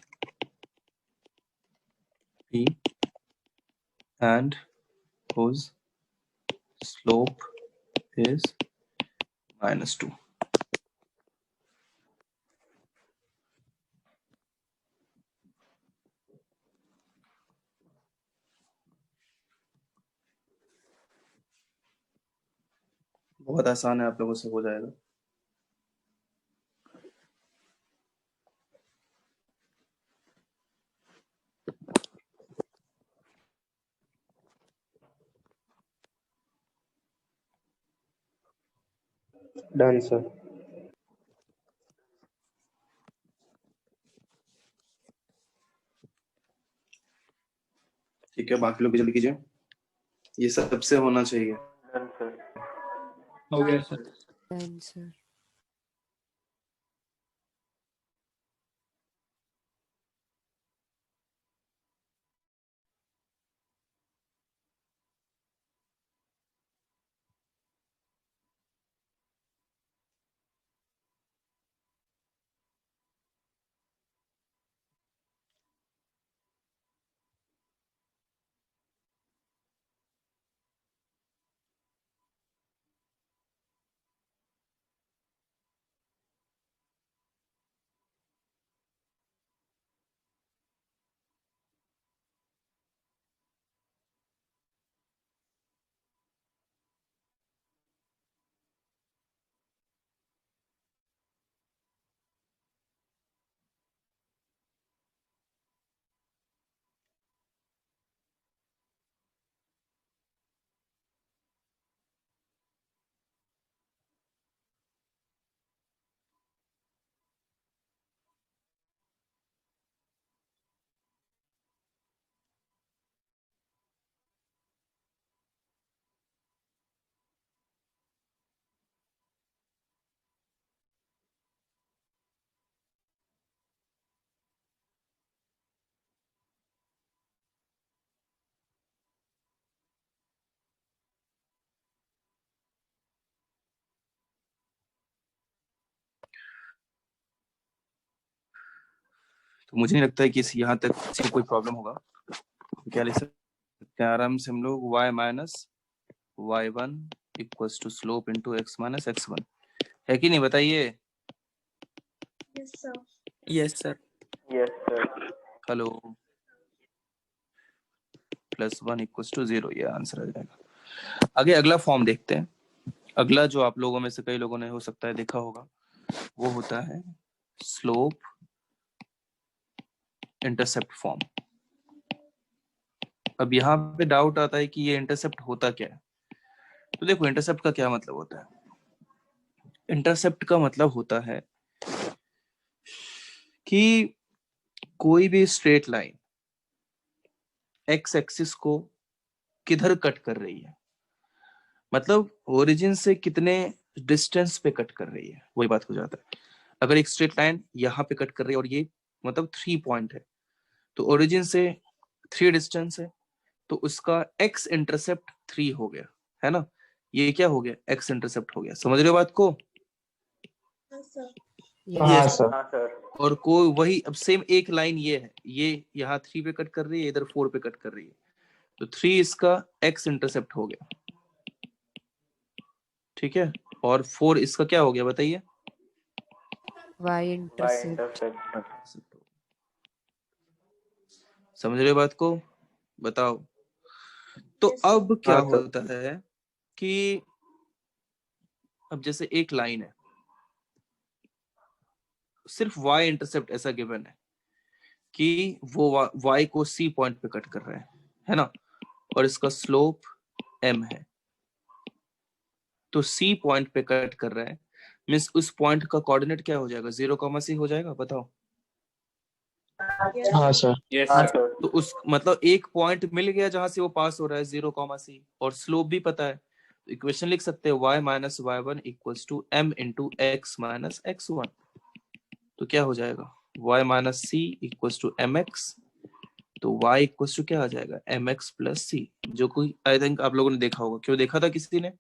P and whose slope is -2. बहुत आसान है, आप लोगों से हो जाएगा. Done sir. ठीक है, बाकी लोग भी जल्दी कीजिए, ये सबसे होना चाहिए. Done sir. हो गया सर. आंसर. तो मुझे नहीं लगता है कि इस यहाँ तक किसी को कोई प्रॉब्लम होगा। तो क्या लिख सकते हैं आराम से हम लोग, y minus y1 equals to slope into x minus x1, है कि नहीं बताइए। Yes, sir. Yes sir. Yes sir. Hello, +1 equals to 0, ये आंसर आ जाएगा। आगे अगला फॉर्म देखते हैं। अगला जो आप लोगों में से कई लोगों ने हो सकता है देखा होगा, वो होता है स्लोप इंटरसेप्ट फॉर्म। अब यहाँ पे डाउट आता है कि ये इंटरसेप्ट होता क्या है। तो देखो, इंटरसेप्ट का क्या मतलब होता है। इंटरसेप्ट का मतलब होता है कि कोई भी स्ट्रेट लाइन एक्स एक्सिस को किधर कट कर रही है, मतलब ओरिजिन से कितने डिस्टेंस पे कट कर रही है, वही बात हो जाता है। अगर एक स्ट्रेट लाइन यहाँ पे कट कर रही है और ये मतलब 3 पॉइंट है, तो ओरिजिन से 3 डिस्टेंस है, तो उसका एक्स इंटरसेप्ट 3 हो गया, है ना। ये क्या हो गया, एक्स इंटरसेप्ट हो गया। समझ रहे हो बात को। Yes, sir. हाँ सर। हाँ सर। और कोई वही, अब सेम एक लाइन ये है, ये यहाँ 3 पे कट कर रही है, इधर 4 पे कट कर रही है, तो 3 इसका एक्स इंटरसेप्ट हो गया, ठीक है। और 4 इसका क्या हो गया बताइए, y वाई इंटरसेप्ट। इंटरसेप्ट। समझ रहे हो बात को, बताओ। तो Yes, sir. अब क्या हाँ सर। होता है कि अब जैसे एक लाइन है, सिर्फ y इंटरसेप्ट ऐसा गिवन है कि वो y को c पॉइंट पे कट कर रहे हैं, है ना, और इसका स्लोप m है। तो c पॉइंट पे कट कर रहा है, मींस उस पॉइंट का कोऑर्डिनेट क्या हो जाएगा, 0, c हो जाएगा, बताओ। Yes, हाँ sir. सर। हाँ सर। तो उस मतलब एक पॉइंट मिल गया जहां से वो पास हो रहा है, 0, c, और स्लोप भी पता है। तो इक्वेशन लिख सकते हैं y minus y1 equals to m into x minus x1। तो क्या हो जाएगा, y minus c equals to mx, तो y इक्वल्स टू क्या आ जाएगा, mx प्लस c, जो कोई आई थिंक आप लोगों ने देखा होगा। क्यों देखा था किसी ने।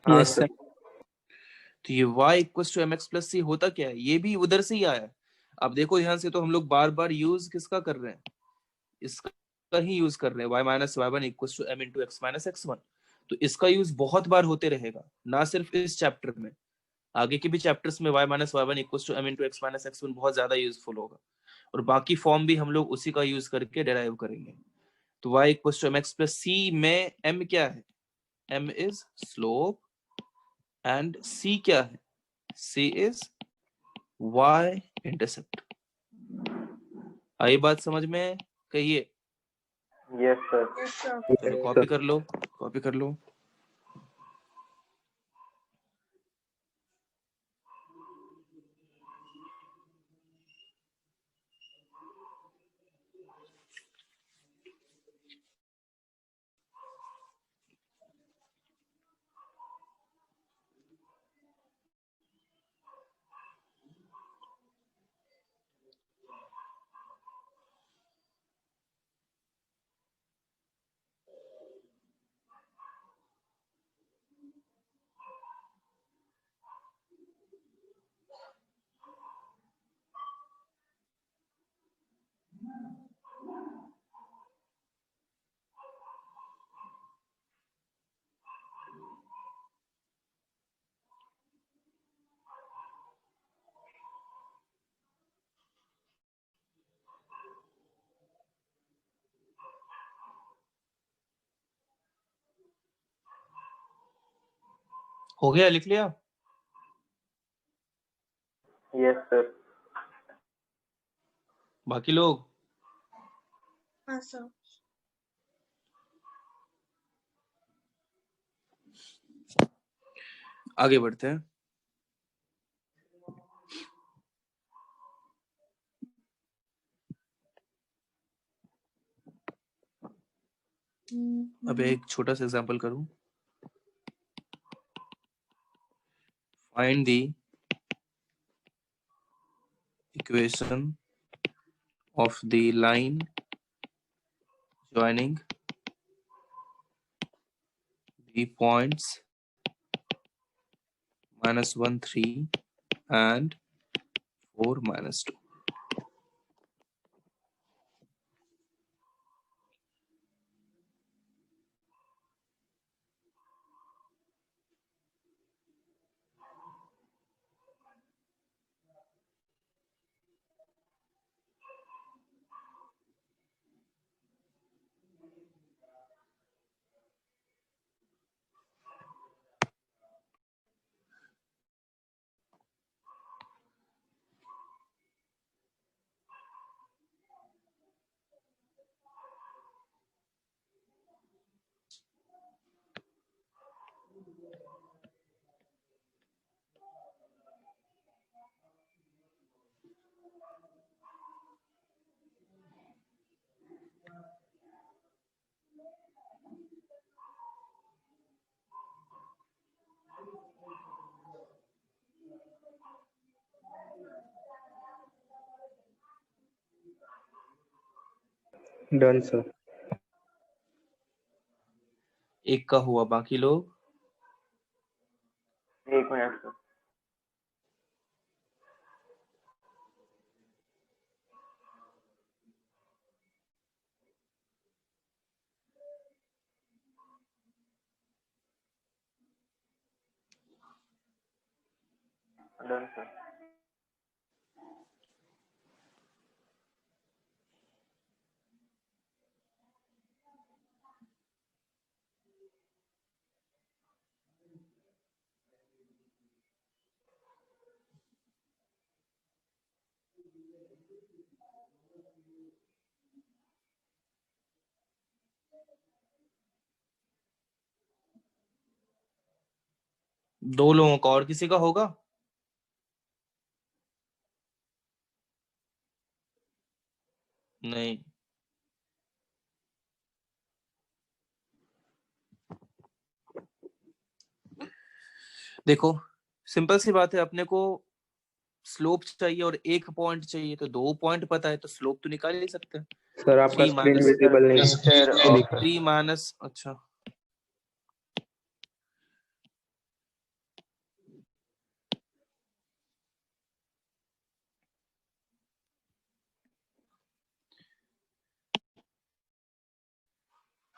हाँ यस सर। सर। तो ये y equals to mx plus c होता क्या है, ये भी उधर से ही आया है। अब देखो ध्यान से, तो हम लोग बार बार यूज किसका कर रहे हैं, इसका ही यूज कर रहे हैं, y minus y1 equals to m into x minus x1। तो इसका यूज बहुत बार होते रहेगा, ना सिर्फ इस चैप्टर में, आगे के भी चैप्टर्स में y minus y1 equals to m into x minus x1 बहुत ज्यादा यूजफुल होगा। और बाकी फॉर्म भी हम लोग उसी का यूज करके डेराइव करेंगे। तो y equals to mx plus c में m क्या है, m is slope, and c क्या है, c इज y इंटरसेप्ट। आई बात समझ में, कहिए। Yes sir. Yes, sir. चलो कॉपी कर लो, कॉपी कर लो। हो गया, लिख लिया। Yes sir. बाकी लोग हाँ, sir. आगे बढ़ते हैं। अब एक छोटा सा एग्जांपल करूं। Find the equation of the line joining the points -1, 3 and 4, -2. Done sir. एक का हुआ, बाकी लोग? 1 मिनट सर। Done sir. दो लोगों का, और किसी का होगा? नहीं। देखो, सिंपल सी बात है, अपने को स्लोप चाहिए और एक पॉइंट चाहिए, तो 2 पॉइंट पता है तो स्लोप तो निकाल ही सकते हैं। सर आपका 3 स्क्रीन माइनस विजिबल नहीं है। मिस्टर 3 माइनस, अच्छा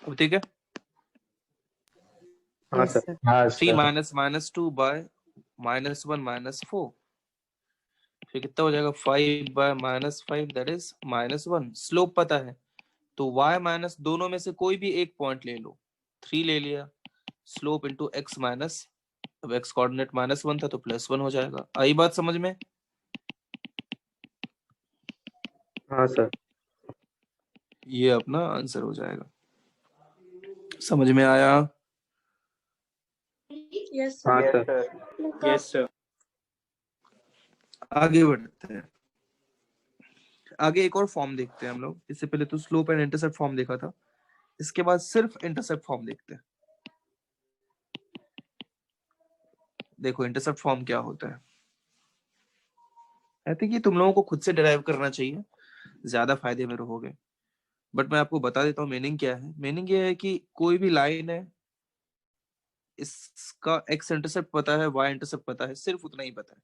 अब ठीक है। हाँ yes सर। sir, हाँ 3 सर। माइनस -2 बाय -1 -4, फिर कितना हो जाएगा? 5 बाय -5 दैट इज -1। स्लोप पता है तो y माइनस दोनों में से कोई भी एक पॉइंट ले लो। 3 ले लिया, स्लोप इंटू x माइनस, अब x कोऑर्डिनेट -1 था तो +1 हो जाएगा। आई बात समझ में? हाँ सर। ये अपना आंसर हो जाएगा। समझ में आया? Yes हाँ sir. Yes sir. Sir. Yes sir. आगे बढ़ते हैं। आगे एक और फॉर्म देखते हैं हम लोग। इससे पहले तो स्लोप एंड इंटरसेप्ट फॉर्म देखा था, इसके बाद सिर्फ इंटरसेप्ट फॉर्म देखते हैं। देखो इंटरसेप्ट फॉर्म क्या होता है। आई थिंक ये तुम लोगों को खुद से डिराइव करना चाहिए, ज्यादा फायदे में रहोगे। बट मैं आपको बता देता हूँ मीनिंग क्या है। मीनिंग ये है कि कोई भी लाइन है, इसका एक्स इंटरसेप्ट पता है, वाई इंटरसेप्ट पता है, सिर्फ उतना ही पता है,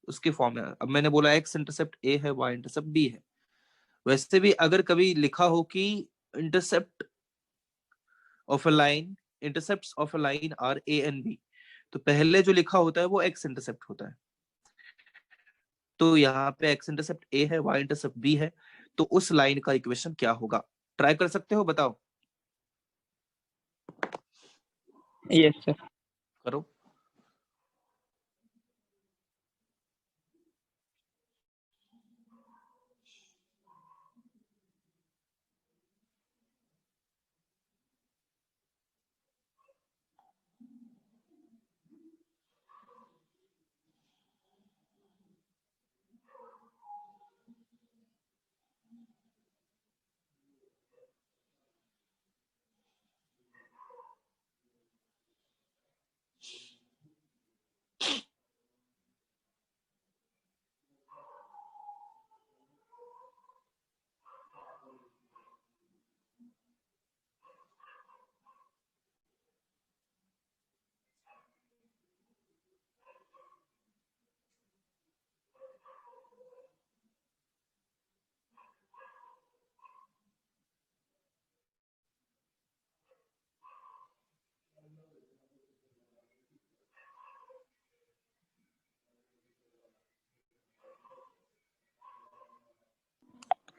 उसके फॉर्म में। अब मैंने बोला एक्स इंटरसेप्ट ए है, वाई इंटरसेप्ट बी है। वैसे भी अगर कभी लिखा हो कि intercept of a line, intercepts of a line are a and b, तो पहले जो लिखा होता है वो एक्स इंटरसेप्ट होता है। तो यहाँ पे एक्स इंटरसेप्ट ए है, वाई इंटरसेप्ट बी है, तो उस लाइन का इक्वेशन क्या होगा? ट्राई कर सकते हो, बताओ। Yes sir. करो।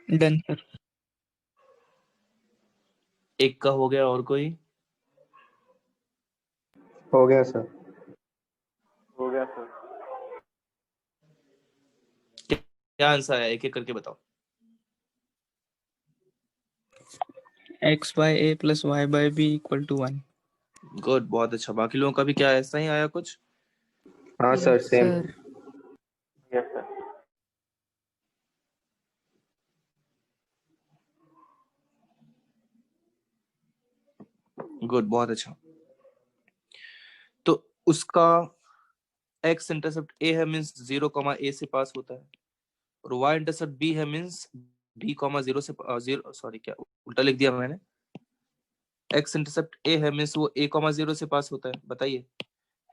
Done sir. एक का हो गया, और कोई? हो गया सर। हो गया सर। क्या आंसर है, एक एक करके बताओ। X by a plus y by b equal to 1। Good, बहुत अच्छा। बाकी लोगों का भी क्या ऐसा ही आया कुछ? हाँ sir yes same. sir, yes sir. Good, बहुत अच्छा। तो उसका एक्स इंटरसेप्ट ए है, मींस 0, ए से पास होता है, और वाई इंटरसेप्ट बी है, मींस b कॉमा 0 से 0 सॉरी क्या उल्टा लिख दिया मैंने, x इंटरसेप्ट a है मींस वो a कॉमा 0 से पास होता है, बताइए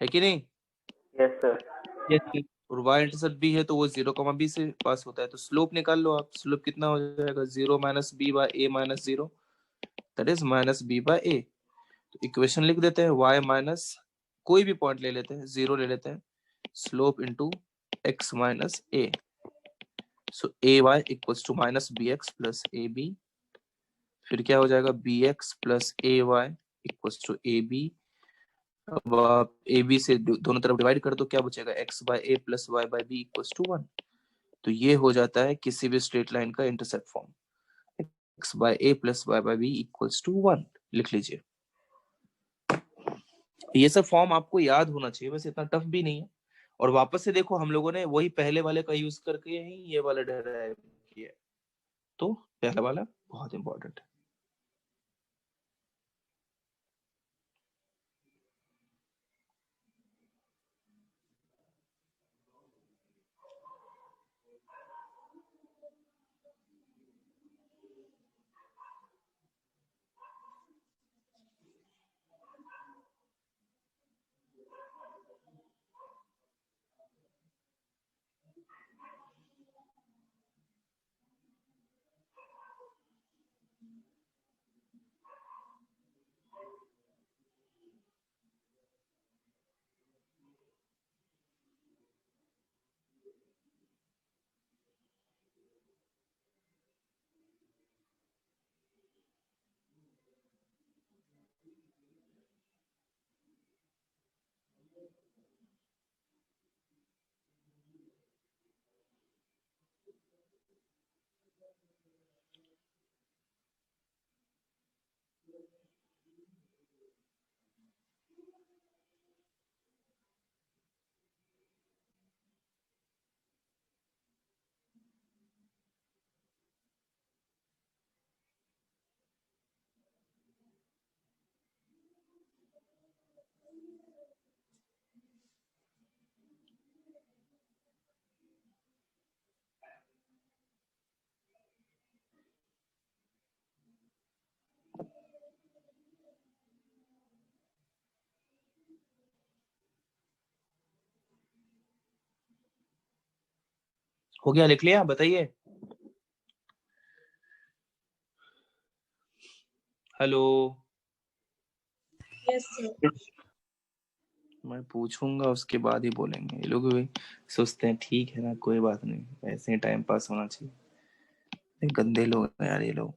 है कि नहीं? Yes sir. yes, और y इंटरसेप्ट b है तो वो 0 कॉमा b से पास होता है, तो स्लोप निकाल लो आप। स्लोप कितना हो जाएगा 0 minus b by a minus 0, that is minus b by a। तो इक्वेशन लिख देते हैं y माइनस कोई भी पॉइंट ले लेते हैं, 0 ले लेते हैं, slope into x minus a, so ay equals to minus bx plus ab, फिर क्या हो जाएगा bx plus ay equals to ab। अब आप ab से दोनों तरफ डिवाइड कर दो, क्या बचेगा x by a plus y by b equals to 1। तो ये हो जाता है किसी भी स्ट्रेट लाइन का intercept form, x by a plus y by b equals to 1, लिख लीजिए। ये सब फॉर्म आपको याद होना चाहिए, बस इतना टफ भी नहीं है। और वापस से देखो हम लोगों ने वही पहले वाले का यूज करके ही ये वाला डेराइव किया है, तो पहला वाला बहुत इंपॉर्टेंट है। हो गया, लिख लिया, बताइए। Hello, Yes, sir. मैं पूछूंगा उसके बाद ही बोलेंगे। ये लोग भी सोचते हैं ठीक है ना कोई बात नहीं, ऐसे ही टाइम पास होना चाहिए। ये गंदे लोग हैं यार ये लोग।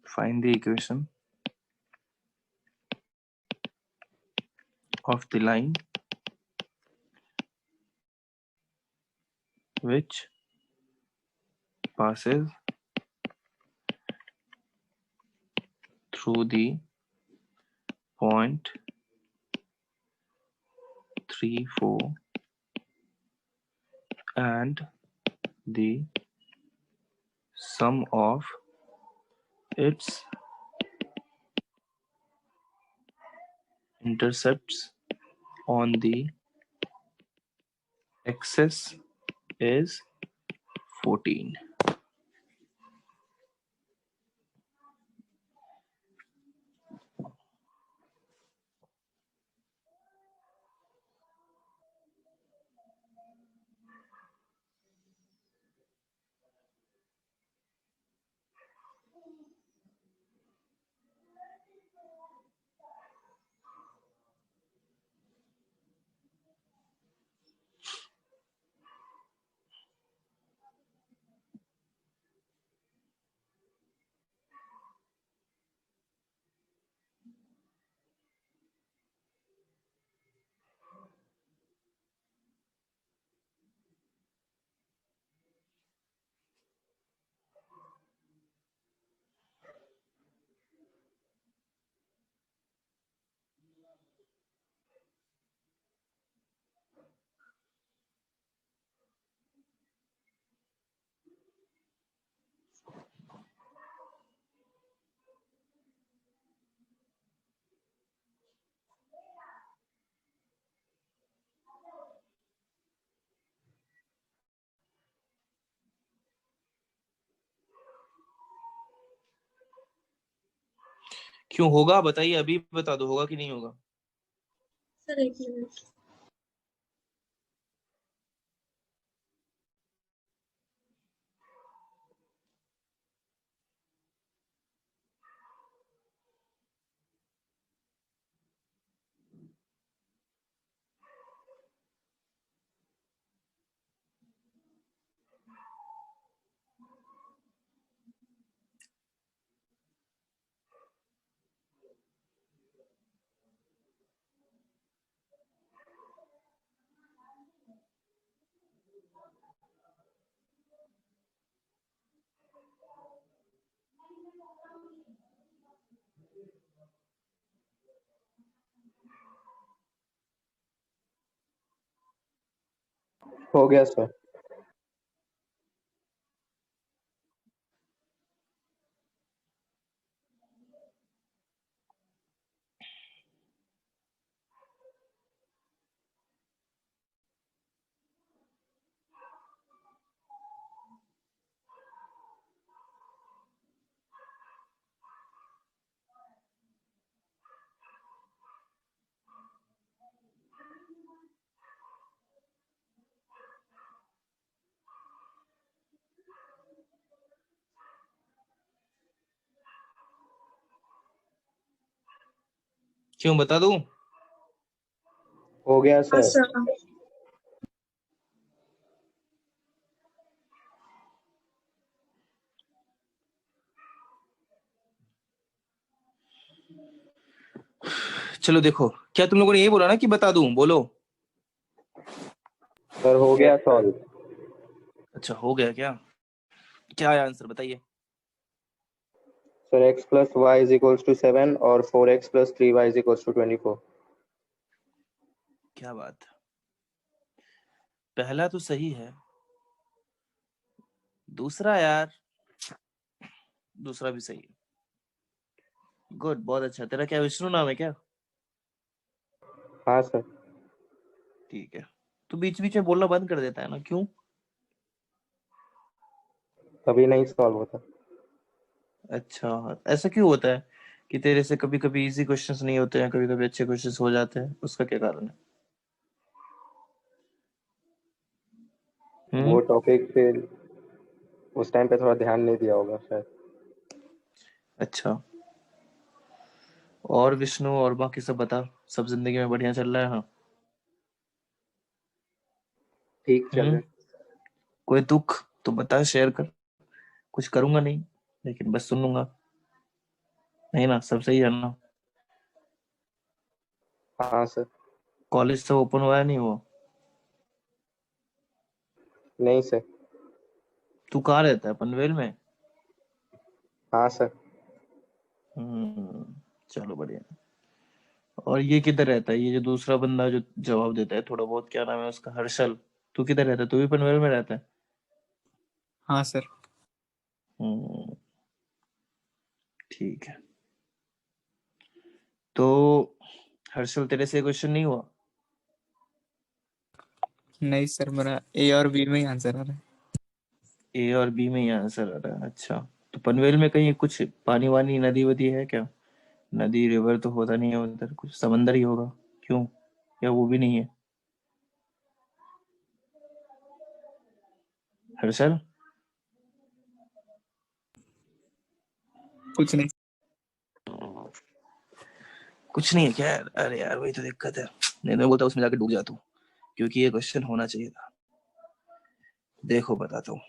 Find the equation of the line which passes through the point 3, 4 and the sum of its intercepts on the axis is 14। क्यों होगा बताइए, अभी बता दो होगा कि नहीं होगा। सर एक मिनट। हो गया सर। क्यों बता दूं? हो गया हाँ सर। सर। चलो देखो, क्या तुम लोगों ने ये बोला ना कि बता दूं, बोलो। सर हो गया Yes, sir. सॉल्व। अच्छा हो गया क्या? क्या है आंसर बताइए। Sir x plus y is equals to 7 और 4x plus 3y is equals to 24। क्या बात, पहला तो सही है, दूसरा यार, दूसरा भी सही है। गुड, बहुत अच्छा। तेरा क्या विष्णु नाम है क्या? हाँ सर। ठीक है। तू बीच बीच में बोलना बंद कर देता है ना, क्यों? तभी नहीं सॉल्व होता। अच्छा, ऐसा क्यों होता है कि तेरे से कभी कभी इजी क्वेश्चंस नहीं होते हैं, कभी कभी अच्छे क्वेश्चंस हो जाते हैं, उसका क्या कारण है? वो टॉपिक फिर उस टाइम पे थोड़ा ध्यान नहीं दिया होगा शायद। अच्छा, और विष्णु और बाकी सब बता, सब जिंदगी में बढ़िया चल रहा है? हाँ। ठीक चल रहा है। कोई दुख तो बता, शेयर कर। कुछ करूंगा नहीं, लेकिन बस सुन लूंगा, नहीं ना? सब सही है ना? हाँ सर। कॉलेज सब ओपन हुआ है नहीं वो? नहीं सर। तू कहाँ रहता है, पनवेल में? हाँ सर। चलो बढ़िया। और ये किधर रहता है, ये जो दूसरा बंदा जो जवाब देता है थोड़ा बहुत, क्या नाम है उसका, हर्षल? तू किधर रहता है, तू भी पनवेल में रहता है? हाँ सर। हम्म, ठीक है। तो हर्षल, तेरे से क्वेश्चन नहीं हुआ? नहीं सर, मेरा ए और बी में ही आंसर आ रहा है। ए और बी में ही आंसर आ रहा है? अच्छा, तो पनवेल में कहीं कुछ पानी वानी, नदी वदी है क्या? नदी रिवर तो होता नहीं है उधर, कुछ समंदर ही होगा, क्यों? या वो भी नहीं है? हर्षल, कुछ नहीं। कुछ नहीं है क्या यार? अरे यार वही तो दिक्कत है, नहीं मैं बोलता उसमें जाके डूब जा तू, क्योंकि ये क्वेश्चन होना चाहिए था। देखो बताता हूँ।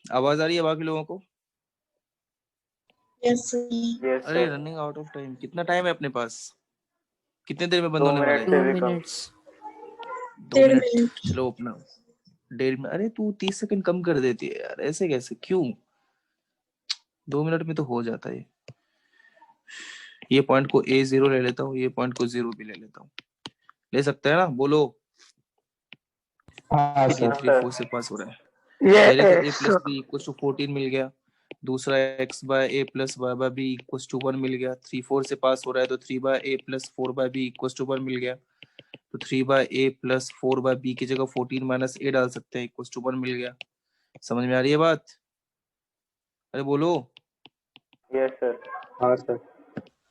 आवाज आ रही है बाकी लोगों को? Yes sir. Yes, अरे sir. Running out of time. कितना टाइम है अपने पास? कितने देर में बंद 2 होने वाला है? मिनट से 2 भी कम। minutes. 2 1.5 मिनट। मिनट। चलो अपना 1.5 मिनट। अरे तू 30 सेकंड कम कर देती है यार, ऐसे कैसे, क्यों? 2 मिनट में तो हो जाता है। ये पॉइंट को A0 ले लेता हूँ, ये पॉइंट को 0 भी ले लेता हूँ। ले सकते हैं ना, बोलो। हाँ ये सर। 3-4 से पास हो रहा है। पहले तो a plus b equal to 14 मिल गया। दूसरा x by a plus y by b equal to 1 मिल गया। 3-4 से पास हो रहा है तो 3 by a plus 4 by b equal to 1 मिल गया। तो 3 by a plus 4 by b की जगह 14 माइनस a डाल सकते हैं, इक्वल टू 1 मिल गया। समझ में आ रही है बात? अरे बोलो। Yes sir. हाँ sir.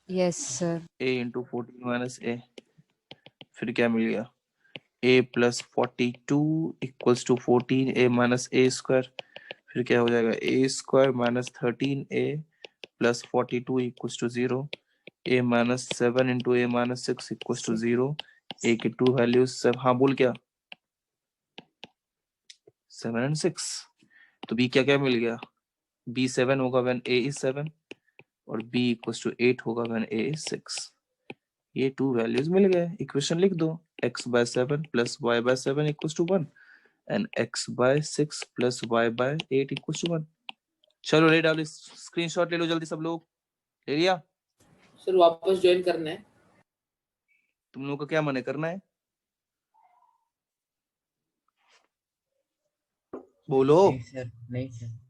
yes sir, a into 14 minus a, फिर क्या मिल गया? a plus 42 equals to 14a minus a square, फिर क्या हो जाएगा? a square minus 13a plus 42 equals to 0, a minus 7 into a minus 6 equals to 0, a की टू वैल्यूज सब। हाँ बोल क्या? 7 एंड 6। तो b क्या क्या मिल गया? b 7 होगा व्हेन a इज 7 और b इक्वल्स टू 8 होगा व्हेन a इज 6। ये टू वैल्यूज मिल गए, इक्वेशन लिख दो। x by 7 plus y by 7 equals to 1 and x by 6 plus y by 8 equals to 1। चलो ले डालो, स्क्रीनशॉट ले लो जल्दी सब लोग। ले लिया? सर वापस ज्वाइन करना है? तुम लोगों का क्या मन है करना है? बोलो। नहीं सर, नहीं सर।